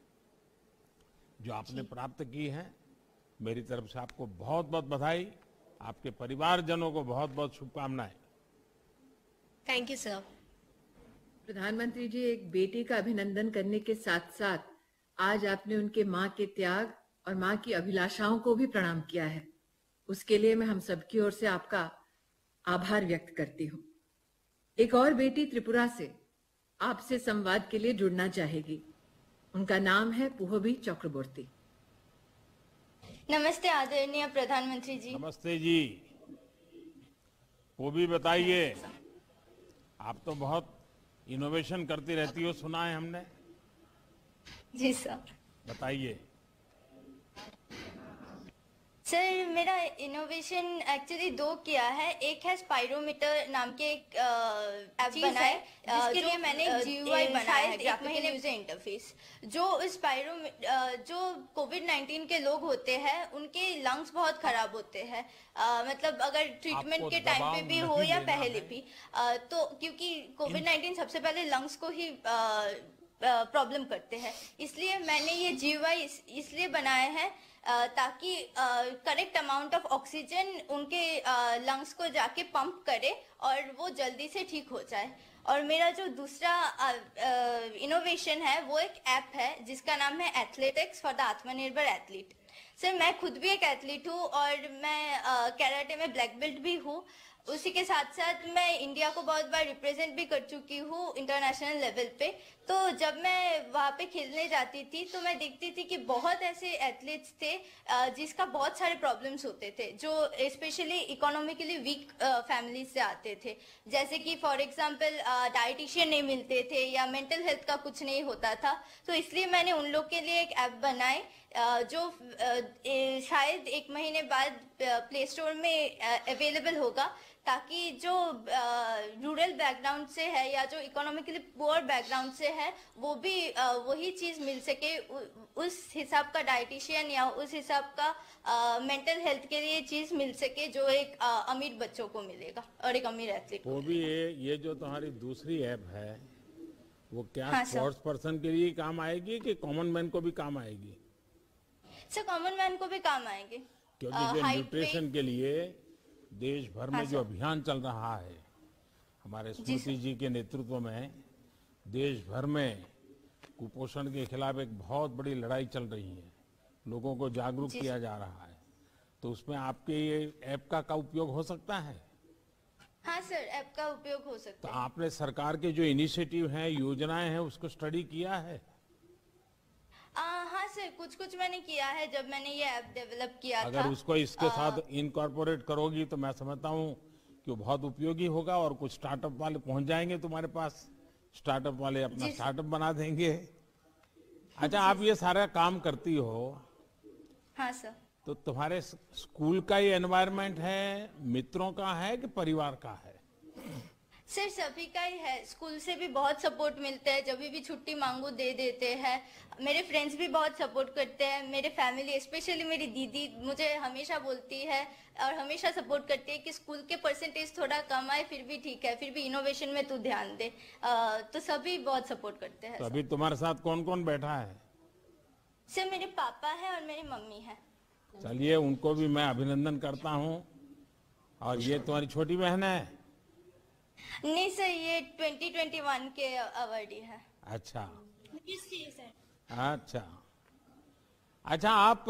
जो आपने प्राप्त की है। मेरी तरफ से आपको बहुत बहुत बधाई, आपके परिवारजनों को बहुत बहुत शुभकामनाएं। Thank you sir. प्रधानमंत्री जी, एक बेटी का अभिनंदन करने के साथ साथ आज आपने उनके मां के त्याग और मां की अभिलाषाओं को भी प्रणाम किया है। उसके लिए मैं हम सबकी ओर से आपका आभार व्यक्त करती हूँ। एक और बेटी त्रिपुरा से आपसे संवाद के लिए जुड़ना चाहेगी। उनका नाम है पुहबी चक्रवर्ती। नमस्ते आदरणीय प्रधानमंत्री जी। नमस्ते जी। वो भी बताइए, आप तो बहुत इनोवेशन करती रहती हो, सुना है हमने। जी सर। बताइए। सर, मेरा इनोवेशन एक्चुअली दो किया है। एक है स्पाइरोमीटर नाम के एक ऐप बनाए, जिसके लिए मैंने एक GUI बनाया है, ग्राफिकल यूजर इंटरफेस। जो कोविड-19 के लोग होते हैं उनके लंग्स बहुत खराब होते हैं, मतलब अगर ट्रीटमेंट के टाइम पे भी हो या पहले भी, तो क्योंकि कोविड-19 सबसे पहले लंग्स को ही प्रॉब्लम करते हैं, इसलिए मैंने ये GUI इसलिए बनाया है ताकि करेक्ट अमाउंट ऑफ ऑक्सीजन उनके लंग्स को जाके पंप करे और वो जल्दी से ठीक हो जाए। और मेरा जो दूसरा इनोवेशन है वो एक ऐप है जिसका नाम है एथलेटिक्स फॉर द आत्मनिर्भर एथलीट। सर, मैं खुद भी एक एथलीट हूँ और मैं कैराटे में ब्लैक बेल्ट भी हूँ। उसी के साथ साथ मैं इंडिया को बहुत बार रिप्रेजेंट भी कर चुकी हूँ इंटरनेशनल लेवल पे। तो जब मैं वहाँ पे खेलने जाती थी तो मैं देखती थी कि बहुत ऐसे एथलीट्स थे जिसका बहुत सारे प्रॉब्लम्स होते थे, जो स्पेशली इकोनॉमिकली वीक फैमिली से आते थे। जैसे कि फॉर एग्जांपल डाइटिशियन नहीं मिलते थे या मेंटल हेल्थ का कुछ नहीं होता था। तो इसलिए मैंने उन लोग के लिए एक ऐप बनाई जो शायद 1 महीने बाद प्ले स्टोर में अवेलेबल होगा, ताकि जो रूरल बैकग्राउंड से है या जो इकोनॉमिकली पुअर बैकग्राउंड से है वो भी वही चीज मिल सके, उस हिसाब का डाइटिशियन या उस हिसाब का मेंटल हेल्थ के लिए चीज मिल सके जो एक अमीर बच्चों को मिलेगा और एक अमीर एथलीट को। वो भी ये जो तुम्हारी दूसरी ऐप है वो क्या हाँ, स्पोर्ट्स पर्सन के लिए काम आएगी कि कॉमन मैन को भी काम आएगी? सर, कॉमन मैन को भी काम आएंगे, क्योंकि जो न्यूट्रिशन के लिए देश भर में जो अभियान चल रहा है हमारे स्मृति जी के नेतृत्व में, देश भर में कुपोषण के खिलाफ एक बहुत बड़ी लड़ाई चल रही है, लोगों को जागरूक किया जा रहा है, तो उसमें आपके ये ऐप का उपयोग हो सकता है? हाँ सर, ऐप का उपयोग हो सकता तो है। आपने सरकार के जो इनिशिएटिव हैं, योजनाएं हैं, उसको स्टडी किया है? हाँ सर, कुछ मैंने किया है जब मैंने ये ऐप डेवलप किया था। अगर उसको इसके साथ इनकॉर्पोरेट करोगी तो मैं समझता हूँ कि वो बहुत उपयोगी होगा और कुछ स्टार्टअप वाले पहुंच जाएंगे तुम्हारे पास, स्टार्टअप वाले अपना स्टार्टअप बना देंगे। अच्छा, आप ये सारा काम करती हो, हाँ सर। तो तुम्हारे स्कूल का ये एनवायरनमेंट है, मित्रों का है कि परिवार का है? सर सभी का ही है, स्कूल से भी बहुत सपोर्ट मिलता है, जब भी छुट्टी मांगो दे देते हैं। मेरे फ्रेंड्स भी बहुत सपोर्ट करते हैं, मेरे फैमिली स्पेशली मेरी दीदी मुझे हमेशा बोलती है और हमेशा सपोर्ट करती है कि स्कूल के परसेंटेज थोड़ा कम आए फिर भी ठीक है, फिर भी इनोवेशन में तू ध्यान दे। तो सभी बहुत सपोर्ट करते हैं। तो अभी तुम्हारे साथ कौन कौन बैठा है? सर मेरे पापा है और मेरी मम्मी है। चलिए उनको भी मैं अभिनंदन करता हूँ। और ये तुम्हारी छोटी बहन है? नहीं सर, ये 2021 के अवार्डी है। अच्छा सर। अच्छा अच्छा, आप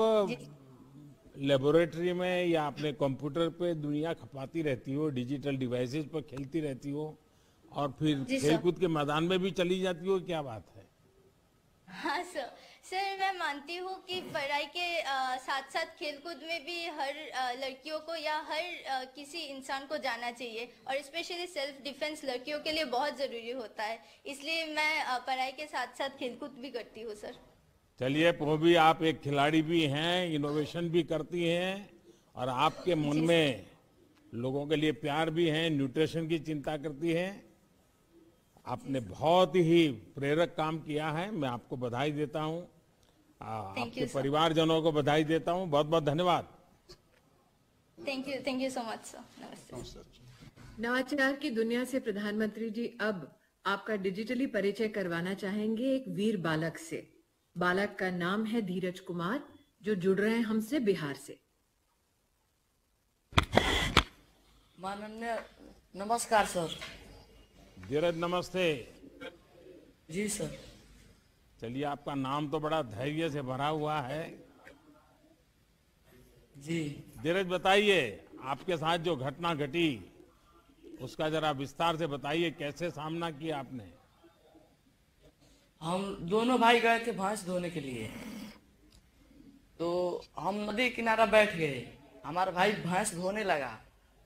लेबोरेटरी में या अपने कंप्यूटर पे दुनिया खपाती रहती हो, डिजिटल डिवाइसेस पर खेलती रहती हो और फिर खेलकूद के मैदान में भी चली जाती हो, क्या बात है? हाँ सर, मैं मानती हूँ कि पढ़ाई के साथ साथ खेलकूद में भी हर लड़कियों को या हर किसी इंसान को जाना चाहिए, और स्पेशली सेल्फ डिफेंस लड़कियों के लिए बहुत जरूरी होता है, इसलिए मैं पढ़ाई के साथ साथ खेलकूद भी करती हूँ सर। चलिए भी आप एक खिलाड़ी भी हैं, इनोवेशन भी करती हैं और आपके मन में लोगों के लिए प्यार भी है, न्यूट्रिशन की चिंता करती हैं। आपने बहुत ही प्रेरक काम किया है, मैं आपको बधाई देता हूं, आपके परिवारजनों को बधाई देता हूं। बहुत बहुत धन्यवाद। Thank you so much sir. नमस्ते। नवाचार की दुनिया से प्रधानमंत्री जी अब आपका डिजिटली परिचय करवाना चाहेंगे एक वीर बालक से। बालक का नाम है धीरज कुमार, जो जुड़ रहे हैं हमसे बिहार से। माननीय नमस्कार सर। धीरज नमस्ते। जी सर। चलिए, आपका नाम तो बड़ा धैर्य से भरा हुआ है। जी धीरज, बताइए आपके साथ जो घटना घटी उसका जरा विस्तार से बताइए, कैसे सामना किया आपने? हम दोनों भाई गए थे भैंस धोने के लिए, तो हम नदी किनारा बैठ गए। हमारा भाई भैंस धोने लगा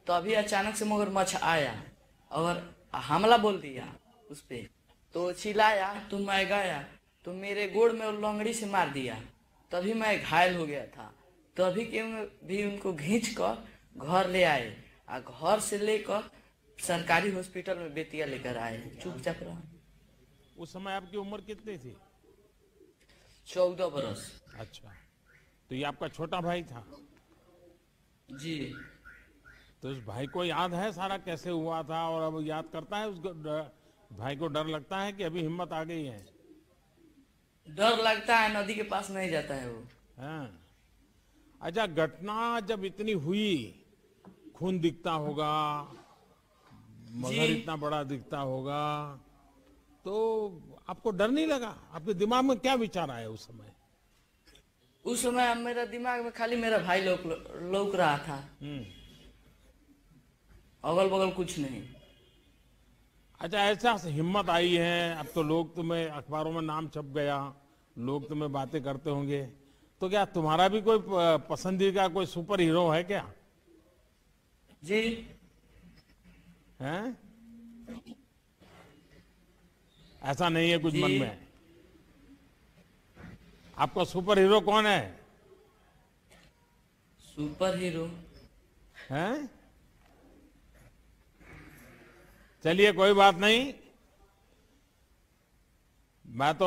तो अभी अचानक से मगरमच्छ आया और हमला बोल दिया उस पे, तो चिल्लाया तो मैं गया तो मेरे गोड़ में लंगड़ी से मार दिया, तभी मैं घायल हो गया था। तभी के भी उनको खींच कर घर ले आए और घर से लेकर सरकारी हॉस्पिटल में बेतिया लेकर आए। चुपचाप रहा। उस समय आपकी उम्र कितनी थी? 14 बरस। अच्छा, तो ये आपका छोटा भाई था? जी। तो उस भाई को याद है सारा कैसे हुआ था, और अब याद करता है? उसको भाई को डर लगता है कि अभी हिम्मत आ गई है? डर लगता है, नदी के पास नहीं जाता है वो। हाँ। अच्छा, घटना जब इतनी हुई, खून दिखता होगा, मगर इतना बड़ा दिखता होगा, तो आपको डर नहीं लगा? आपके दिमाग में क्या विचार आया उस समय? उस समय मेरा दिमाग में खाली मेरा भाई लौक रहा था, अगल बगल कुछ नहीं। अच्छा, ऐसा हिम्मत आई है, अब तो लोग तुम्हें अखबारों में नाम छप गया, लोग तुम्हें बातें करते होंगे, तो क्या तुम्हारा भी कोई पसंदीदा कोई सुपर हीरो है क्या? जी। हैं? ऐसा नहीं है कुछ मन में? आपका सुपर हीरो कौन है? सुपर हीरो हैं? चलिए, कोई बात नहीं। मैं तो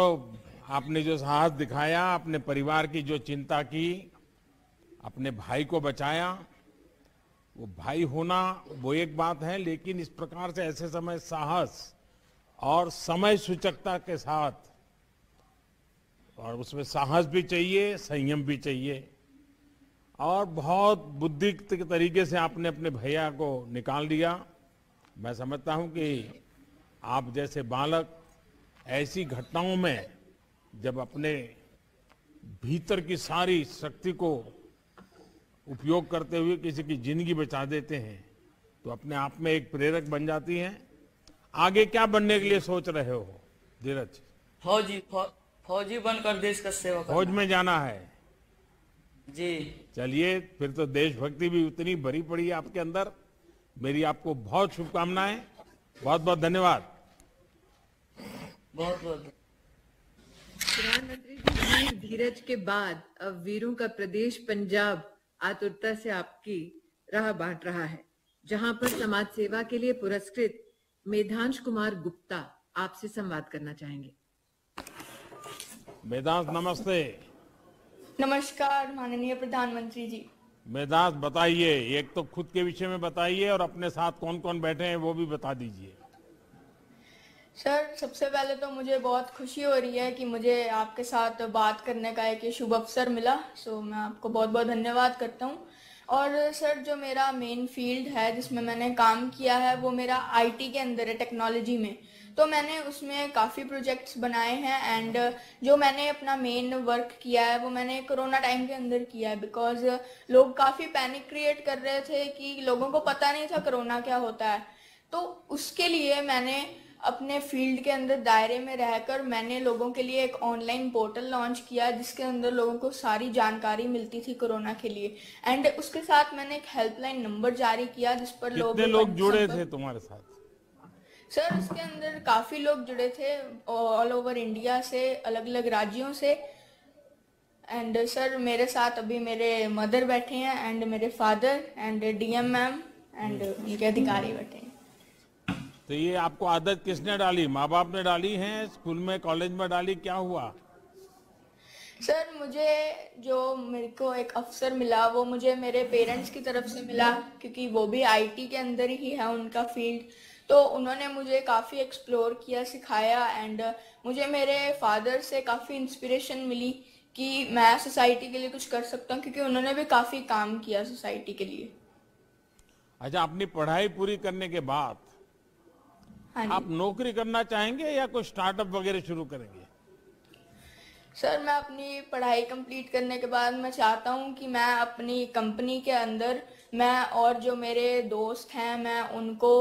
आपने जो साहस दिखाया, अपने परिवार की जो चिंता की, अपने भाई को बचाया, वो भाई होना वो एक बात है, लेकिन इस प्रकार से ऐसे समय साहस और समय सूचकता के साथ, और उसमें साहस भी चाहिए, संयम भी चाहिए, और बहुत बुद्धि के तरीके से आपने अपने भैया को निकाल दिया। मैं समझता हूं कि आप जैसे बालक ऐसी घटनाओं में जब अपने भीतर की सारी शक्ति को उपयोग करते हुए किसी की जिंदगी बचा देते हैं, तो अपने आप में एक प्रेरक बन जाती हैं। आगे क्या बनने के लिए सोच रहे हो धीरज? फौजी बनकर देश का सेवा करना। फौज में जाना है? जी। चलिए, फिर तो देशभक्ति भी उतनी भरी पड़ी है आपके अंदर। मेरी आपको बहुत शुभकामनाएं। बहुत बहुत धन्यवाद। बहुत बहुत। प्रधानमंत्री जी, वीर धीरज के बाद अब वीरों का प्रदेश पंजाब आतुरता से आपकी राह बांट रहा है, जहां पर समाज सेवा के लिए पुरस्कृत मेधांश कुमार गुप्ता आपसे संवाद करना चाहेंगे। मेधांश नमस्ते। नमस्कार माननीय प्रधानमंत्री जी। मेधांश बताइए, एक तो खुद के विषय में बताइए और अपने साथ कौन कौन बैठे हैं वो भी बता दीजिए। सर, सबसे पहले तो मुझे बहुत खुशी हो रही है कि मुझे आपके साथ बात करने का एक शुभ अवसर मिला। मैं आपको बहुत बहुत धन्यवाद करता हूँ। और सर, जो मेरा मेन फील्ड है जिसमें मैंने काम किया है वो मेरा आईटी के अंदर है, टेक्नोलॉजी में। तो मैंने उसमें काफ़ी प्रोजेक्ट्स बनाए हैं एंड जो मैंने अपना मेन वर्क किया है वो मैंने कोरोना टाइम के अंदर किया है, बिकॉज लोग काफ़ी पैनिक क्रिएट कर रहे थे कि लोगों को पता नहीं था कोरोना क्या होता है। तो उसके लिए मैंने अपने फील्ड के अंदर दायरे में रहकर मैंने लोगों के लिए एक ऑनलाइन पोर्टल लॉन्च किया जिसके अंदर लोगों को सारी जानकारी मिलती थी कोरोना के लिए। एंड उसके साथ मैंने एक हेल्पलाइन नंबर जारी किया जिस पर कितने लोग जुड़े थे तुम्हारे साथ? सर, इसके अंदर काफी लोग जुड़े थे ऑल ओवर इंडिया से, अलग अलग राज्यों से। एंड सर, मेरे साथ अभी मेरे मदर बैठे हैं एंड मेरे father and DM ma'am and उनके अधिकारी बैठे हैं। तो ये आपको आदत किसने डाली? माँ बाप ने डाली है? स्कूल में, कॉलेज में डाली? क्या हुआ? सर, मेरे को एक अवसर मिला वो मुझे मेरे पेरेंट्स की तरफ से मिला, क्योंकि वो भी आईटी के अंदर ही है उनका फील्ड। तो उन्होंने मुझे काफ़ी एक्सप्लोर किया, सिखाया एंड मुझे मेरे फादर से काफ़ी इंस्पिरेशन मिली कि मैं सोसाइटी के लिए कुछ कर सकता हूँ, क्योंकि उन्होंने भी काफ़ी काम किया सोसाइटी के लिए। अच्छा, अपनी पढ़ाई पूरी करने के बाद आप नौकरी करना चाहेंगे या कोई स्टार्टअप वगैरह शुरू करेंगे? सर, मैं अपनी पढ़ाई कंप्लीट करने के बाद मैं चाहता हूं कि मैं अपनी कंपनी के अंदर मैं और जो मेरे दोस्त हैं मैं उनको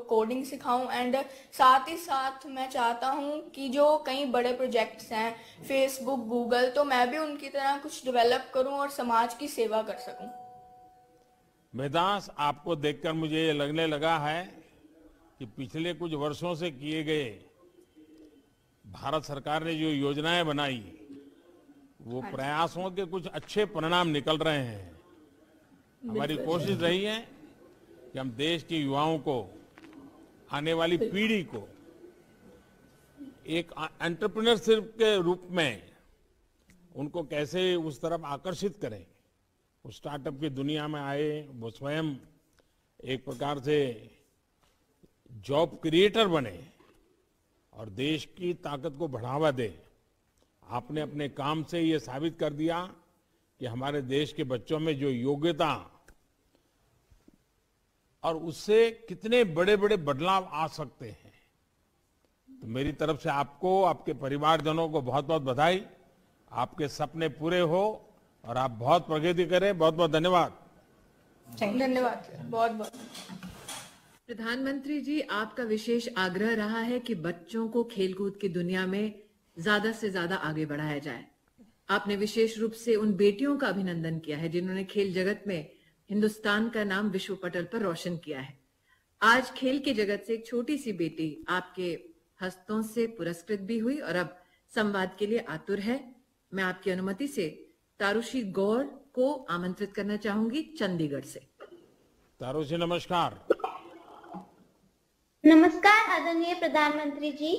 कोडिंग सिखाऊं एंड साथ ही साथ मैं चाहता हूं कि जो कई बड़े प्रोजेक्ट्स हैं फेसबुक, गूगल, तो मैं भी उनकी तरह कुछ डेवलप करूं और समाज की सेवा कर सकूं। मेधांश, आपको देखकर मुझे ये लगने लगा है कि पिछले कुछ वर्षों से किए गए भारत सरकार ने जो योजनाएं बनाई वो प्रयासों के कुछ अच्छे परिणाम निकल रहे हैं। हमारी कोशिश रही है कि हम देश के युवाओं को, आने वाली पीढ़ी को एक एंटरप्रेन्योरशिप के रूप में उनको कैसे उस तरफ आकर्षित करें, वो स्टार्टअप की दुनिया में आए, वो स्वयं एक प्रकार से जॉब क्रिएटर बने और देश की ताकत को बढ़ावा दे। आपने अपने काम से ये साबित कर दिया कि हमारे देश के बच्चों में जो योग्यता और उससे कितने बड़े बड़े बदलाव आ सकते हैं। तो मेरी तरफ से आपको, आपके परिवारजनों को बहुत बहुत बधाई। आपके सपने पूरे हो और आप बहुत प्रगति करें। बहुत बहुत धन्यवाद। धन्यवाद, बहुत बहुत। प्रधानमंत्री जी, आपका विशेष आग्रह रहा है कि बच्चों को खेलकूद की दुनिया में ज्यादा से ज्यादा आगे बढ़ाया जाए। आपने विशेष रूप से उन बेटियों का अभिनंदन किया है जिन्होंने खेल जगत में हिंदुस्तान का नाम विश्व पटल पर रोशन किया है। आज खेल के जगत से एक छोटी सी बेटी आपके हस्तों से पुरस्कृत भी हुई और अब संवाद के लिए आतुर है। मैं आपकी अनुमति से तारुषी गौर को आमंत्रित करना चाहूंगी चंडीगढ़ से। तारुषी, नमस्कार। नमस्कार आदरणीय प्रधानमंत्री जी।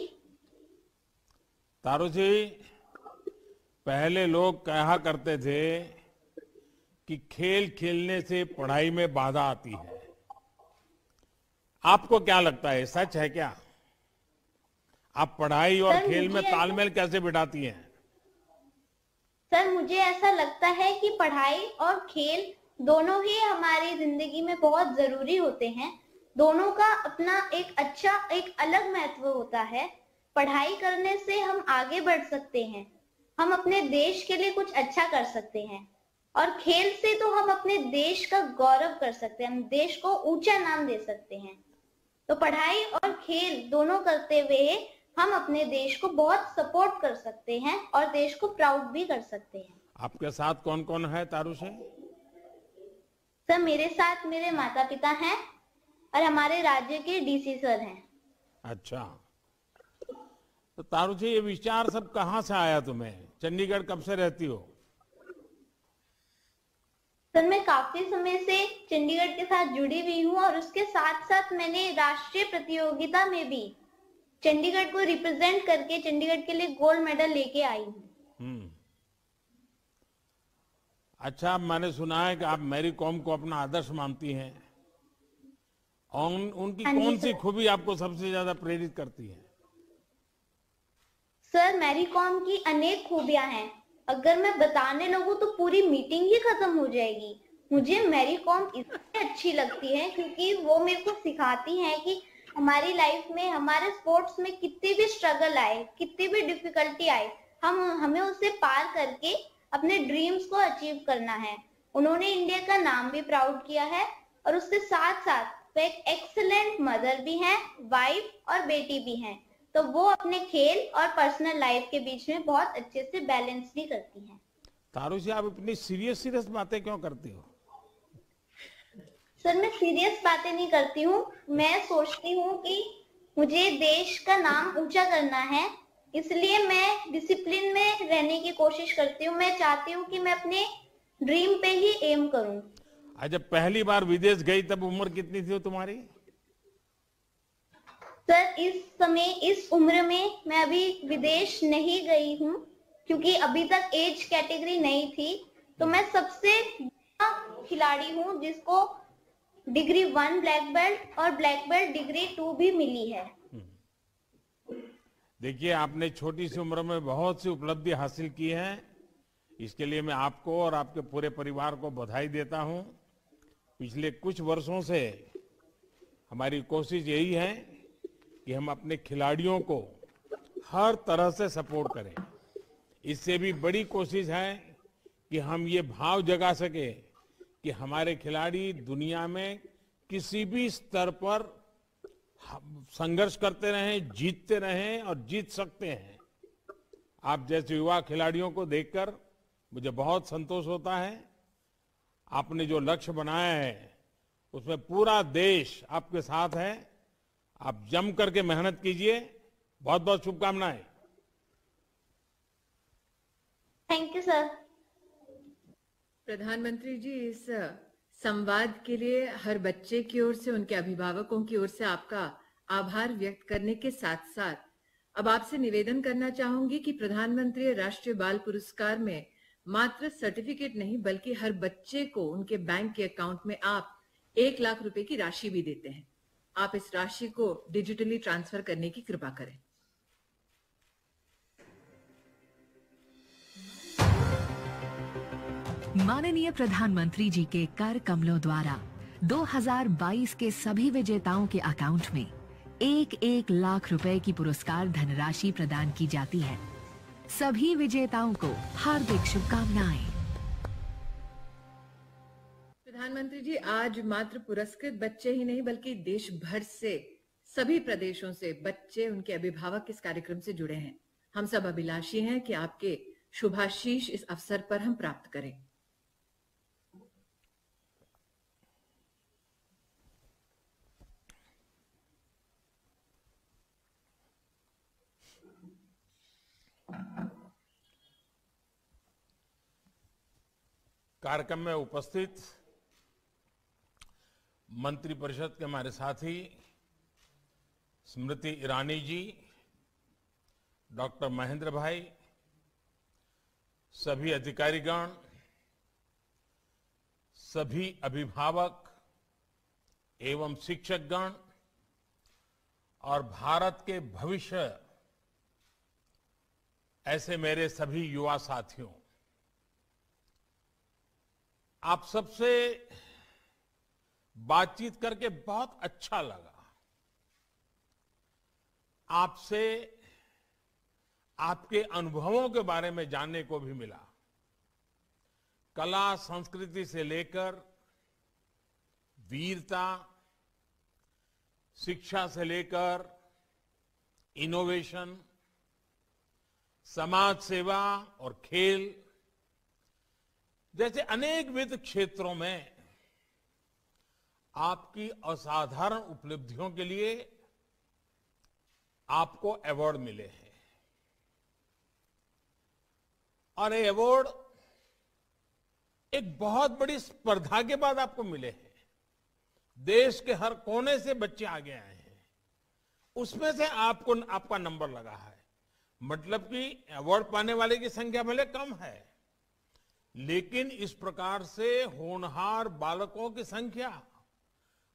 तारुषी, पहले लोग कहा करते थे कि खेल खेलने से पढ़ाई में बाधा आती है। आपको क्या लगता है, सच है क्या? आप पढ़ाई और खेल में तालमेल कैसे बिठाती हैं? सर, मुझे ऐसा लगता है कि पढ़ाई और खेल दोनों ही हमारी जिंदगी में बहुत जरूरी होते हैं। दोनों का अपना एक अच्छा, एक अलग महत्व होता है। पढ़ाई करने से हम आगे बढ़ सकते हैं, हम अपने देश के लिए कुछ अच्छा कर सकते हैं, और खेल से तो हम अपने देश का गौरव कर सकते हैं, हम देश को ऊंचा नाम दे सकते हैं। तो पढ़ाई और खेल दोनों करते हुए हम अपने देश को बहुत सपोर्ट कर सकते हैं और देश को प्राउड भी कर सकते हैं। आपके साथ कौन कौन है तारुषी? सर, मेरे साथ मेरे माता पिता हैं और हमारे राज्य के डीसी सर हैं। अच्छा, तो तारुषी, ये विचार सब कहाँ से आया तुम्हें? चंडीगढ़ कब से रहती हो? सर मैं काफी समय से चंडीगढ़ के साथ जुड़ी हुई हूँ और उसके साथ साथ मैंने राष्ट्रीय प्रतियोगिता में भी चंडीगढ़ को रिप्रेजेंट करके चंडीगढ़ के लिए गोल्ड मेडल लेके आई हूँ। अच्छा, मैंने सुना है कि आप मैरी कॉम को अपना आदर्श मानती हैं। और उनकी कौन सी खूबी आपको सबसे ज्यादा प्रेरित करती है? सर मैरी कॉम की अनेक खूबियां हैं। अगर मैं बताने लगूं तो पूरी मीटिंग ही खत्म हो जाएगी। मुझे मैरी कॉम इसलिए अच्छी लगती है क्योंकि वो मेरे को सिखाती हैं कि हमारी लाइफ में, हमारे स्पोर्ट्स में कितनी भी स्ट्रगल आए, कितनी भी डिफिकल्टी आए, हमें उसे पार करके अपने ड्रीम्स को अचीव करना है। उन्होंने इंडिया का नाम भी प्राउड किया है और उसके साथ साथ वो एक एक्सीलेंट मदर भी हैं, वाइफ और बेटी भी हैं। तो वो अपने खेल और पर्सनल लाइफ के बीच में बहुत अच्छे से बैलेंस भी करती हैं। तारुषी, आप इतनी सीरियस बातें क्यों करती हो? सर मैं सीरियस बातें नहीं करती हूँ। मैं सोचती हूँ कि मुझे देश का नाम ऊंचा करना है, इसलिए मैं डिसिप्लिन में रहने की कोशिश करती हूँ। मैं चाहती हूँ कि मैं अपने ड्रीम पे ही एम करूँ। जब पहली बार विदेश गई तब उम्र कितनी थी तुम्हारी? सर इस समय, इस उम्र में मैं अभी विदेश नहीं गई हूँ क्योंकि अभी तक एज कैटेगरी नहीं थी। तो मैं सबसे बड़ा खिलाड़ी हूँ जिसको डिग्री 1 ब्लैक बेल्ट और ब्लैक बेल्ट डिग्री 2 भी मिली है। देखिए, आपने छोटी सी उम्र में बहुत सी उपलब्धि हासिल की है। इसके लिए मैं आपको और आपके पूरे परिवार को बधाई देता हूँ। पिछले कुछ वर्षों से हमारी कोशिश यही है कि हम अपने खिलाड़ियों को हर तरह से सपोर्ट करें। इससे भी बड़ी कोशिश है कि हम ये भाव जगा सके कि हमारे खिलाड़ी दुनिया में किसी भी स्तर पर संघर्ष करते रहें, जीतते रहें और जीत सकते हैं। आप जैसे युवा खिलाड़ियों को देखकर मुझे बहुत संतोष होता है। आपने जो लक्ष्य बनाया है उसमें पूरा देश आपके साथ है। आप जम करके मेहनत कीजिए। बहुत बहुत शुभकामनाएं। Thank you sir. प्रधानमंत्री जी, इस संवाद के लिए हर बच्चे की ओर से, उनके अभिभावकों की ओर से आपका आभार व्यक्त करने के साथ साथ अब आपसे निवेदन करना चाहूंगी कि प्रधानमंत्री राष्ट्रीय बाल पुरस्कार में मात्र सर्टिफिकेट नहीं बल्कि हर बच्चे को उनके बैंक के अकाउंट में आप 1 लाख रुपए की राशि भी देते हैं। आप इस राशि को डिजिटली ट्रांसफर करने की कृपा करें। माननीय प्रधानमंत्री जी के कर कमलों द्वारा 2022 के सभी विजेताओं के अकाउंट में 1-1 लाख रुपए की पुरस्कार धनराशि प्रदान की जाती है। सभी विजेताओं को हार्दिक शुभकामनाएं। प्रधानमंत्री जी, आज मात्र पुरस्कृत बच्चे ही नहीं बल्कि देश भर से, सभी प्रदेशों से बच्चे, उनके अभिभावक इस कार्यक्रम से जुड़े हैं। हम सब अभिलाषी हैं कि आपके शुभाशीष इस अवसर पर हम प्राप्त करें। कार्यक्रम में उपस्थित मंत्रिपरिषद के हमारे साथी स्मृति ईरानी जी, डॉक्टर महेंद्र भाई, सभी अधिकारीगण, सभी अभिभावक एवं शिक्षकगण और भारत के भविष्य ऐसे मेरे सभी युवा साथियों, आप सबसे बातचीत करके बहुत अच्छा लगा। आपसे आपके अनुभवों के बारे में जानने को भी मिला। कला संस्कृति से लेकर वीरता, शिक्षा से लेकर इनोवेशन, समाज सेवा और खेल जैसे अनेकविध क्षेत्रों में आपकी असाधारण उपलब्धियों के लिए आपको अवार्ड मिले हैं। और ये अवार्ड एक बहुत बड़ी स्पर्धा के बाद आपको मिले हैं। देश के हर कोने से बच्चे आगे आए हैं, उसमें से आपको आपका नंबर लगा है। मतलब कि अवार्ड पाने वाले की संख्या भले कम है, लेकिन इस प्रकार से होनहार बालकों की संख्या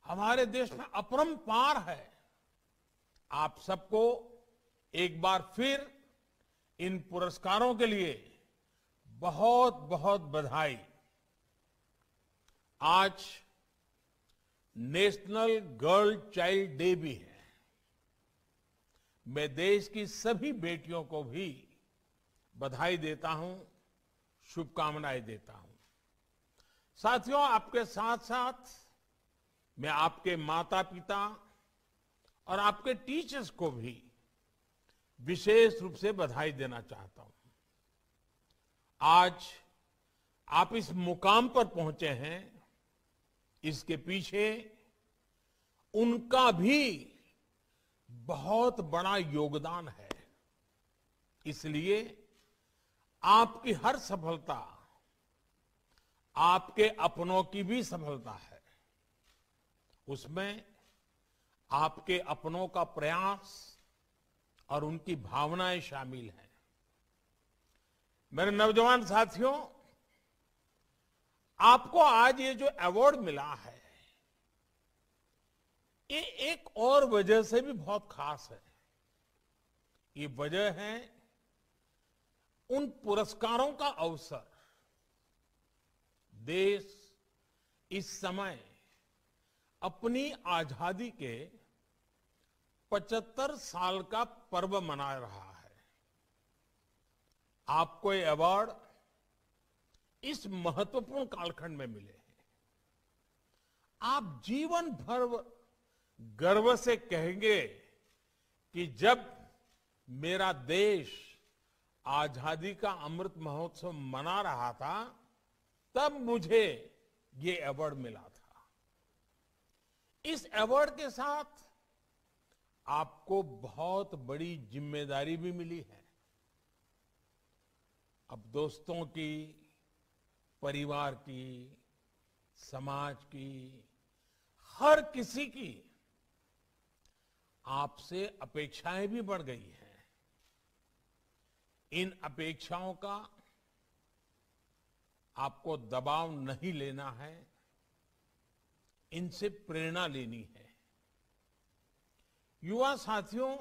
हमारे देश में अपरंपार है। आप सबको एक बार फिर इन पुरस्कारों के लिए बहुत बहुत बधाई। आज नेशनल गर्ल चाइल्ड डे भी है। मैं देश की सभी बेटियों को भी बधाई देता हूं, शुभकामनाएं देता हूं। साथियों, आपके साथ साथ मैं आपके माता पिता और आपके टीचर्स को भी विशेष रूप से बधाई देना चाहता हूं। आज आप इस मुकाम पर पहुंचे हैं, इसके पीछे उनका भी बहुत बड़ा योगदान है। इसलिए आपकी हर सफलता आपके अपनों की भी सफलता है। उसमें आपके अपनों का प्रयास और उनकी भावनाएं शामिल हैं। मेरे नौजवान साथियों, आपको आज ये जो अवार्ड मिला है, ये एक और वजह से भी बहुत खास है। ये वजह है उन पुरस्कारों का अवसर। देश इस समय अपनी आजादी के 75 साल का पर्व मना रहा है। आपको ये अवार्ड इस महत्वपूर्ण कालखंड में मिले हैं। आप जीवन भर गर्व से कहेंगे कि जब मेरा देश आजादी का अमृत महोत्सव मना रहा था, तब मुझे ये अवार्ड मिला था। इस अवार्ड के साथ आपको बहुत बड़ी जिम्मेदारी भी मिली है। अब दोस्तों की, परिवार की, समाज की, हर किसी की आपसे अपेक्षाएं भी बढ़ गई हैं। इन अपेक्षाओं का आपको दबाव नहीं लेना है, इनसे प्रेरणा लेनी है। युवा साथियों,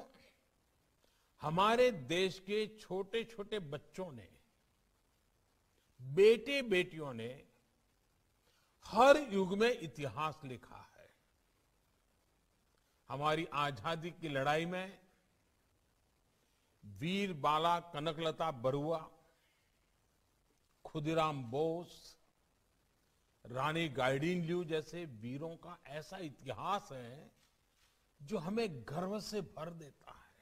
हमारे देश के छोटे छोटे बच्चों ने, बेटे बेटियों ने हर युग में इतिहास लिखा है। हमारी आजादी की लड़ाई में वीर बाला कनकलता बरुआ, खुदीराम बोस, रानी गाइडिनल्यू जैसे वीरों का ऐसा इतिहास है जो हमें गर्व से भर देता है।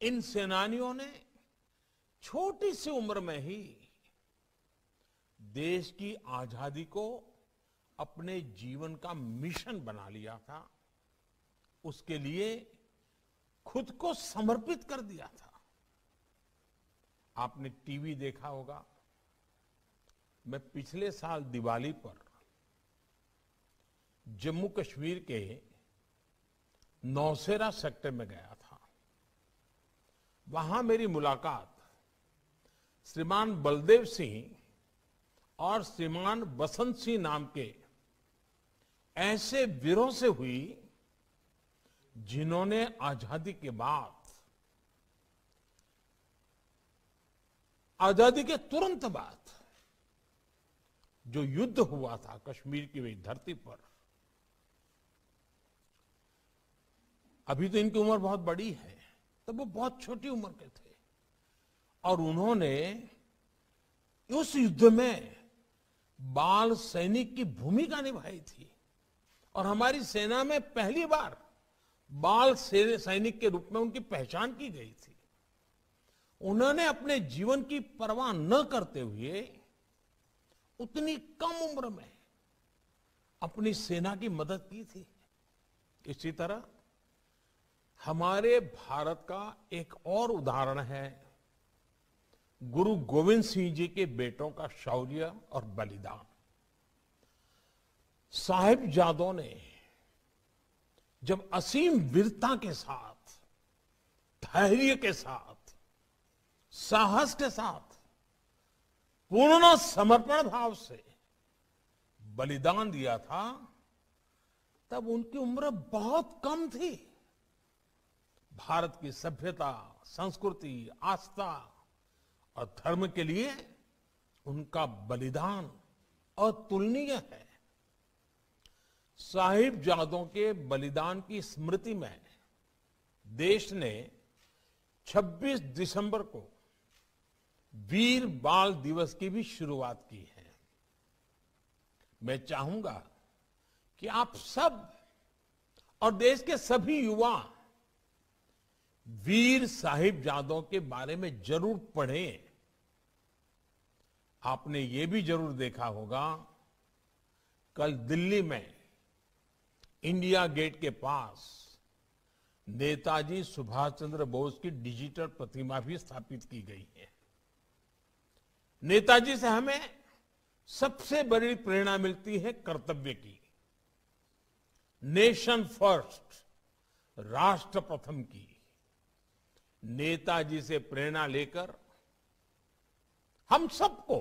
इन सेनानियों ने छोटी सी उम्र में ही देश की आजादी को अपने जीवन का मिशन बना लिया था। उसके लिए खुद को समर्पित कर दिया था। आपने टीवी देखा होगा। मैं पिछले साल दिवाली पर जम्मू कश्मीर के नौशेरा सेक्टर में गया था। वहां मेरी मुलाकात श्रीमान बलदेव सिंह और श्रीमान बसंत सिंह नाम के ऐसे वीरों से हुई जिन्होंने आजादी के बाद, आजादी के तुरंत बाद जो युद्ध हुआ था कश्मीर की वही धरती पर, अभी तो इनकी उम्र बहुत बड़ी है, तब वो बहुत छोटी उम्र के थे और उन्होंने उस युद्ध में बाल सैनिक की भूमिका निभाई थी। और हमारी सेना में पहली बार बाल सैनिक के रूप में उनकी पहचान की गई थी। उन्होंने अपने जीवन की परवाह न करते हुए उतनी कम उम्र में अपनी सेना की मदद की थी। इसी तरह हमारे भारत का एक और उदाहरण है गुरु गोविंद सिंह जी के बेटों का शौर्य और बलिदान। साहिबजादों ने जब असीम वीरता के साथ, धैर्य के साथ, साहस के साथ, पूर्ण समर्पण भाव से बलिदान दिया था, तब उनकी उम्र बहुत कम थी। भारत की सभ्यता, संस्कृति, आस्था और धर्म के लिए उनका बलिदान अतुलनीय है। साहिबजादों के बलिदान की स्मृति में देश ने 26 दिसंबर को वीर बाल दिवस की भी शुरुआत की है। मैं चाहूंगा कि आप सब और देश के सभी युवा वीर साहिबजादों के बारे में जरूर पढ़ें। आपने ये भी जरूर देखा होगा, कल दिल्ली में इंडिया गेट के पास नेताजी सुभाष चंद्र बोस की डिजिटल प्रतिमा भी स्थापित की गई है। नेताजी से हमें सबसे बड़ी प्रेरणा मिलती है कर्तव्य की, नेशन फर्स्ट, राष्ट्र प्रथम की। नेताजी से प्रेरणा लेकर हम सबको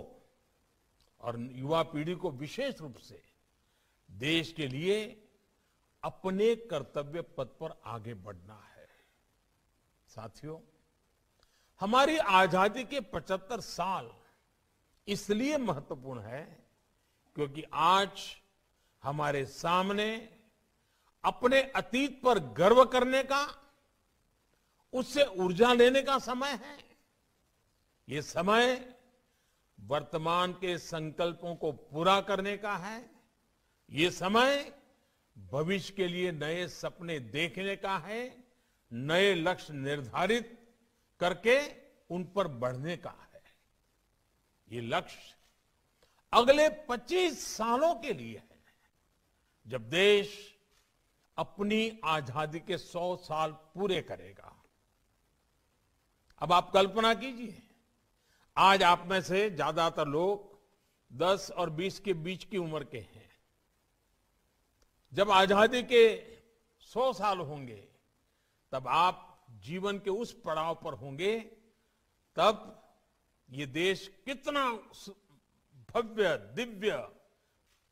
और युवा पीढ़ी को विशेष रूप से देश के लिए अपने कर्तव्य पथ पर आगे बढ़ना है। साथियों, हमारी आजादी के 75 साल इसलिए महत्वपूर्ण है क्योंकि आज हमारे सामने अपने अतीत पर गर्व करने का, उससे ऊर्जा लेने का समय है। ये समय वर्तमान के संकल्पों को पूरा करने का है। ये समय भविष्य के लिए नए सपने देखने का है, नए लक्ष्य निर्धारित करके उन पर बढ़ने का है। ये लक्ष्य अगले 25 सालों के लिए है, जब देश अपनी आजादी के 100 साल पूरे करेगा। अब आप कल्पना कीजिए, आज आप में से ज्यादातर लोग 10 और 20 के बीच की उम्र के हैं। जब आजादी के 100 साल होंगे, तब आप जीवन के उस पड़ाव पर होंगे, तब ये देश कितना भव्य, दिव्य,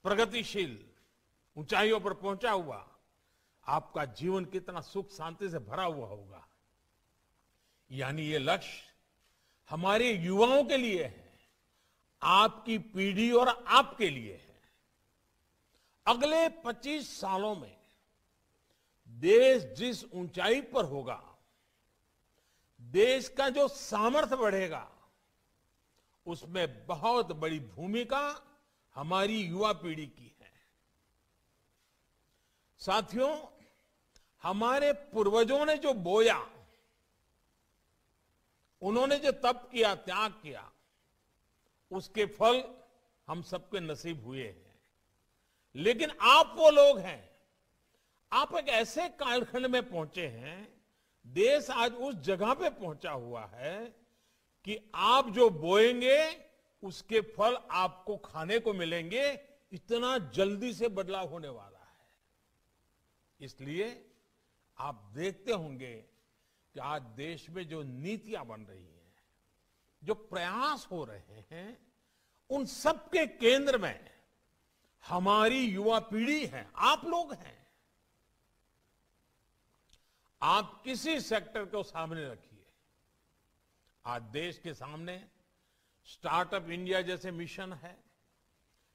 प्रगतिशील ऊंचाइयों पर पहुंचा हुआ, आपका जीवन कितना सुख शांति से भरा हुआ होगा। यानी ये लक्ष्य हमारे युवाओं के लिए है, आपकी पीढ़ी और आपके लिए है। अगले 25 सालों में देश जिस ऊंचाई पर होगा, देश का जो सामर्थ्य बढ़ेगा, उसमें बहुत बड़ी भूमिका हमारी युवा पीढ़ी की है। साथियों, हमारे पूर्वजों ने जो बोया, उन्होंने जो तप किया, त्याग किया, उसके फल हम सबके नसीब हुए हैं। लेकिन आप वो लोग हैं, आप एक ऐसे कालखंड में पहुंचे हैं, देश आज उस जगह पे पहुंचा हुआ है कि आप जो बोएंगे उसके फल आपको खाने को मिलेंगे। इतना जल्दी से बदलाव होने वाला है। इसलिए आप देखते होंगे कि आज देश में जो नीतियां बन रही हैं, जो प्रयास हो रहे हैं, उन सबके केंद्र में हमारी युवा पीढ़ी है, आप लोग हैं। आप किसी सेक्टर को सामने रखिए, आज देश के सामने स्टार्टअप इंडिया जैसे मिशन है,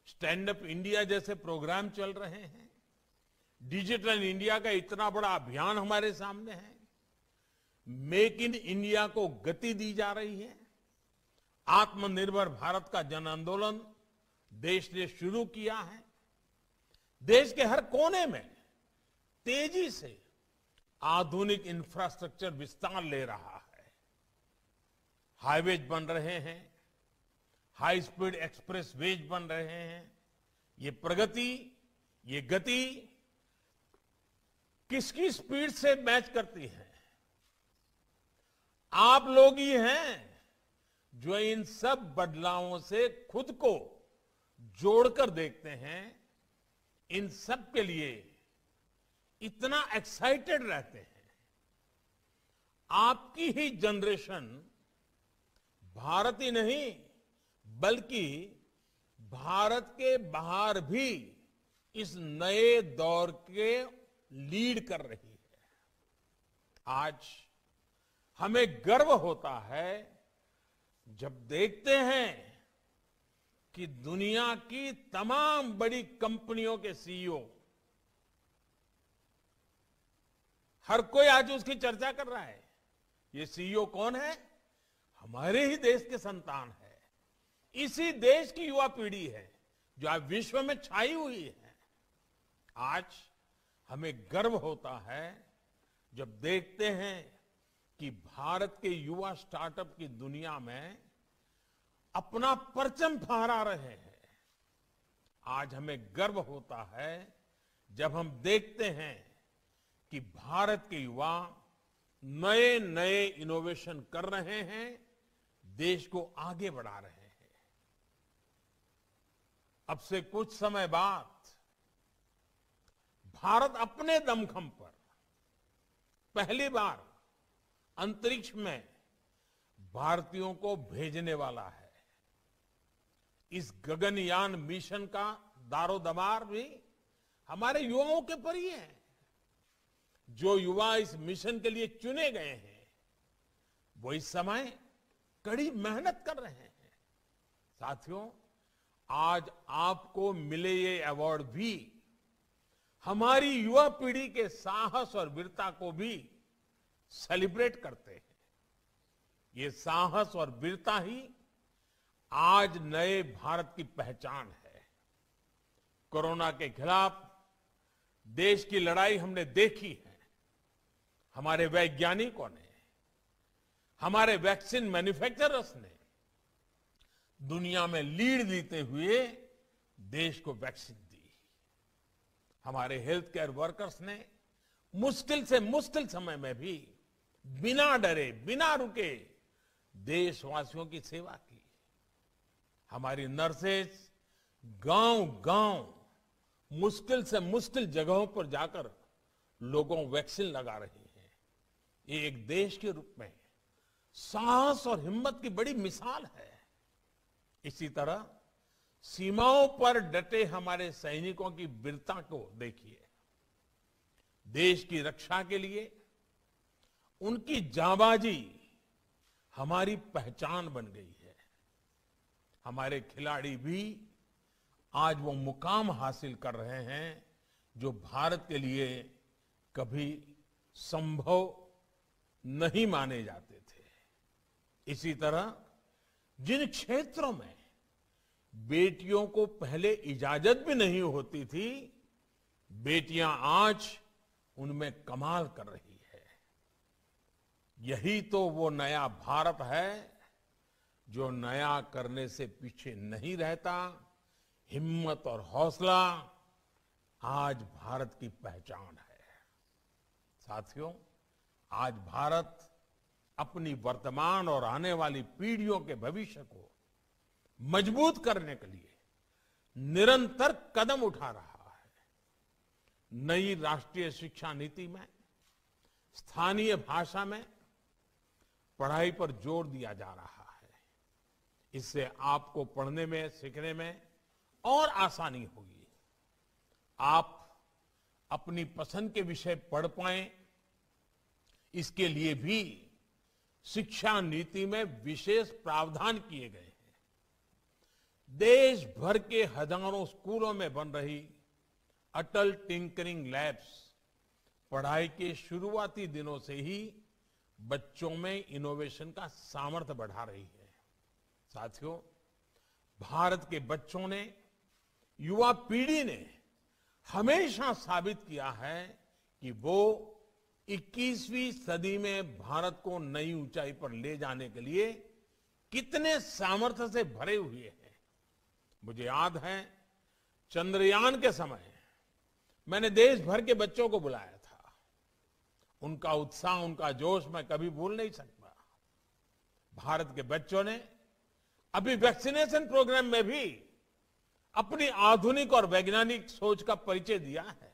स्टैंड अप इंडिया जैसे प्रोग्राम चल रहे हैं, डिजिटल इंडिया का इतना बड़ा अभियान हमारे सामने है, मेक इन इंडिया को गति दी जा रही है, आत्मनिर्भर भारत का जन आंदोलन देश ने शुरू किया है। देश के हर कोने में तेजी से आधुनिक इंफ्रास्ट्रक्चर विस्तार ले रहा है। हाईवेज बन रहे हैं, हाई स्पीड एक्सप्रेस वेज बन रहे हैं। ये प्रगति, ये गति किसकी स्पीड से मैच करती है? आप लोग ही हैं जो इन सब बदलावों से खुद को जोड़कर देखते हैं, इन सब के लिए इतना एक्साइटेड रहते हैं। आपकी ही जनरेशन भारत ही नहीं बल्कि भारत के बाहर भी इस नए दौर के लीड कर रही है। आज हमें गर्व होता है जब देखते हैं कि दुनिया की तमाम बड़ी कंपनियों के सीईओ, हर कोई आज उसकी चर्चा कर रहा है। ये सीईओ कौन है? हमारे ही देश के संतान है। इसी देश की युवा पीढ़ी है जो आज विश्व में छाई हुई है। आज हमें गर्व होता है जब देखते हैं कि भारत के युवा स्टार्टअप की दुनिया में अपना परचम फहरा रहे हैं। आज हमें गर्व होता है जब हम देखते हैं कि भारत के युवा नए नए इनोवेशन कर रहे हैं, देश को आगे बढ़ा रहे हैं। अब से कुछ समय बाद भारत अपने दमखम पर पहली बार अंतरिक्ष में भारतीयों को भेजने वाला है। इस गगनयान मिशन का दारोदमार भी हमारे युवाओं के पर ही है। जो युवा इस मिशन के लिए चुने गए हैं वो इस समय कड़ी मेहनत कर रहे हैं। साथियों, आज आपको मिले ये अवार्ड भी हमारी युवा पीढ़ी के साहस और वीरता को भी सेलिब्रेट करते हैं। ये साहस और वीरता ही आज नए भारत की पहचान है। कोरोना के खिलाफ देश की लड़ाई हमने देखी है। हमारे वैज्ञानिकों ने, हमारे वैक्सीन मैन्युफैक्चरर्स ने दुनिया में लीड देते हुए देश को वैक्सीन दी। हमारे हेल्थ केयर वर्कर्स ने मुश्किल से मुश्किल समय में भी बिना डरे, बिना रुके देशवासियों की सेवा की। हमारी नर्सेज गांव-गांव मुश्किल से मुश्किल जगहों पर जाकर लोगों को वैक्सीन लगा रही हैं। ये एक देश के रूप में साहस और हिम्मत की बड़ी मिसाल है। इसी तरह सीमाओं पर डटे हमारे सैनिकों की वीरता को देखिए। देश की रक्षा के लिए उनकी जांबाजी हमारी पहचान बन गई है। हमारे खिलाड़ी भी आज वो मुकाम हासिल कर रहे हैं जो भारत के लिए कभी संभव नहीं माने जाते थे। इसी तरह जिन क्षेत्रों में बेटियों को पहले इजाजत भी नहीं होती थी, बेटियां आज उनमें कमाल कर रही है। यही तो वो नया भारत है जो नया करने से पीछे नहीं रहता। हिम्मत और हौसला आज भारत की पहचान है। साथियों, आज भारत अपनी वर्तमान और आने वाली पीढ़ियों के भविष्य को मजबूत करने के लिए निरंतर कदम उठा रहा है। नई राष्ट्रीय शिक्षा नीति में स्थानीय भाषा में पढ़ाई पर जोर दिया जा रहा है। इससे आपको पढ़ने में, सीखने में और आसानी होगी। आप अपनी पसंद के विषय पढ़ पाएं, इसके लिए भी शिक्षा नीति में विशेष प्रावधान किए गए हैं। देश भर के हजारों स्कूलों में बन रही अटल टिंकरिंग लैब्स पढ़ाई के शुरुआती दिनों से ही बच्चों में इनोवेशन का सामर्थ्य बढ़ा रही है। साथियों, भारत के बच्चों ने, युवा पीढ़ी ने हमेशा साबित किया है कि वो 21वीं सदी में भारत को नई ऊंचाई पर ले जाने के लिए कितने सामर्थ्य से भरे हुए हैं। मुझे याद है चंद्रयान के समय मैंने देश भर के बच्चों को बुलाया था। उनका उत्साह, उनका जोश मैं कभी भूल नहीं सकता। भारत के बच्चों ने अभी वैक्सीनेशन प्रोग्राम में भी अपनी आधुनिक और वैज्ञानिक सोच का परिचय दिया है।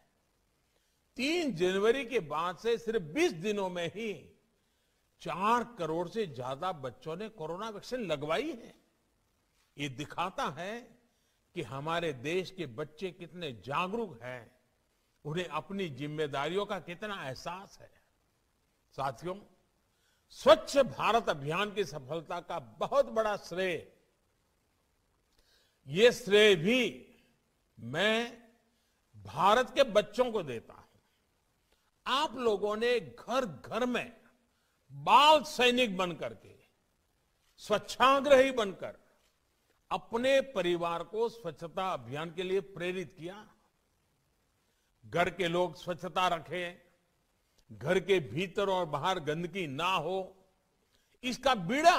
3 जनवरी के बाद से सिर्फ 20 दिनों में ही 4 करोड़ से ज्यादा बच्चों ने कोरोना वैक्सीन लगवाई है। ये दिखाता है कि हमारे देश के बच्चे कितने जागरूक हैं, उन्हें अपनी जिम्मेदारियों का कितना एहसास है। साथियों, स्वच्छ भारत अभियान की सफलता का बहुत बड़ा श्रेय, ये श्रेय भी मैं भारत के बच्चों को देता हूं। आप लोगों ने घर घर में बाल सैनिक बनकर के, स्वच्छाग्रही बनकर अपने परिवार को स्वच्छता अभियान के लिए प्रेरित किया। घर के लोग स्वच्छता रखें, घर के भीतर और बाहर गंदगी ना हो, इसका बीड़ा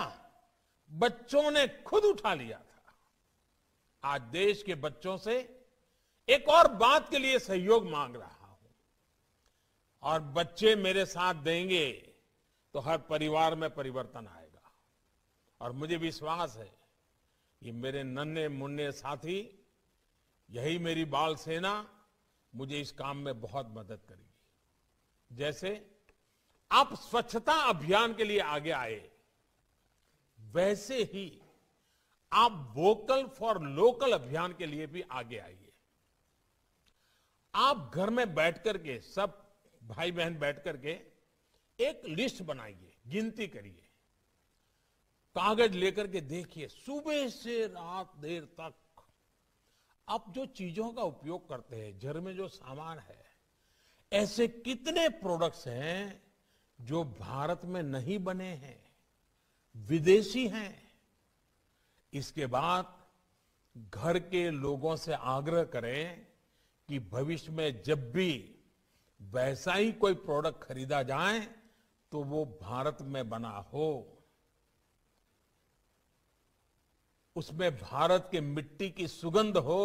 बच्चों ने खुद उठा लिया था। आज देश के बच्चों से एक और बात के लिए सहयोग मांग रहा हूं, और बच्चे मेरे साथ देंगे तो हर परिवार में परिवर्तन आएगा। और मुझे विश्वास है ये मेरे नन्हे मुन्ने साथी, यही मेरी बाल सेना मुझे इस काम में बहुत मदद करेगी। जैसे आप स्वच्छता अभियान के लिए आगे आए, वैसे ही आप वोकल फॉर लोकल अभियान के लिए भी आगे आइए। आप घर में बैठ करके, सब भाई बहन बैठ करके एक लिस्ट बनाइए, गिनती करिए, कागज लेकर के देखिए, सुबह से रात देर तक आप जो चीजों का उपयोग करते हैं, घर में जो सामान है, ऐसे कितने प्रोडक्ट्स हैं जो भारत में नहीं बने हैं, विदेशी हैं। इसके बाद घर के लोगों से आग्रह करें कि भविष्य में जब भी वैसा ही कोई प्रोडक्ट खरीदा जाए तो वो भारत में बना हो, उसमें भारत के मिट्टी की सुगंध हो,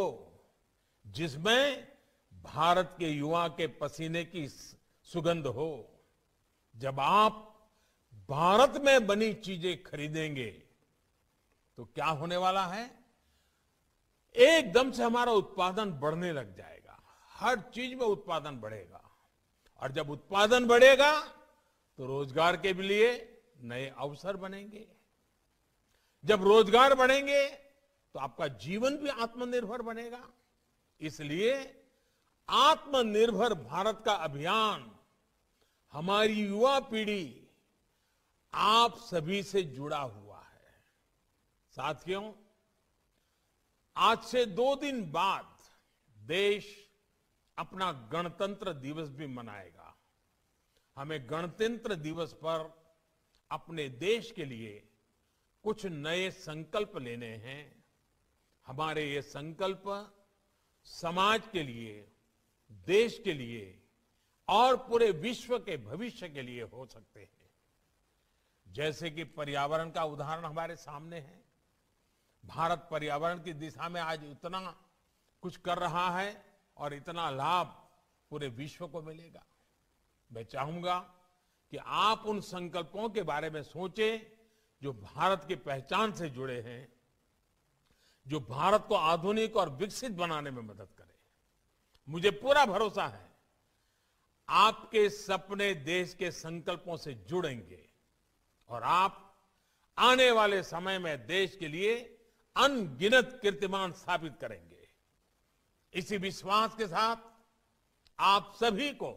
जिसमें भारत के युवा के पसीने की सुगंध हो। जब आप भारत में बनी चीजें खरीदेंगे तो क्या होने वाला है, एकदम से हमारा उत्पादन बढ़ने लग जाएगा। हर चीज में उत्पादन बढ़ेगा, और जब उत्पादन बढ़ेगा तो रोजगार के लिए नए अवसर बनेंगे। जब रोजगार बढ़ेंगे तो आपका जीवन भी आत्मनिर्भर बनेगा। इसलिए आत्मनिर्भर भारत का अभियान हमारी युवा पीढ़ी आप सभी से जुड़ा हुआ है। साथियों, आज से 2 दिन बाद देश अपना गणतंत्र दिवस भी मनाएगा। हमें गणतंत्र दिवस पर अपने देश के लिए कुछ नए संकल्प लेने हैं। हमारे ये संकल्प समाज के लिए, देश के लिए और पूरे विश्व के भविष्य के लिए हो सकते हैं। जैसे कि पर्यावरण का उदाहरण हमारे सामने है। भारत पर्यावरण की दिशा में आज इतना कुछ कर रहा है और इतना लाभ पूरे विश्व को मिलेगा। मैं चाहूंगा कि आप उन संकल्पों के बारे में सोचें जो भारत की पहचान से जुड़े हैं, जो भारत को आधुनिक और विकसित बनाने में मदद करें। मुझे पूरा भरोसा है आपके सपने देश के संकल्पों से जुड़ेंगे और आप आने वाले समय में देश के लिए अनगिनत कीर्तिमान स्थापित करेंगे। इसी विश्वास के साथ आप सभी को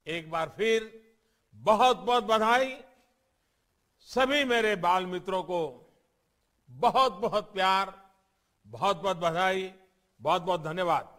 एक बार फिर बहुत बहुत बधाई। सभी मेरे बाल मित्रों को बहुत बहुत प्यार, बहुत बहुत बधाई, बहुत बहुत धन्यवाद।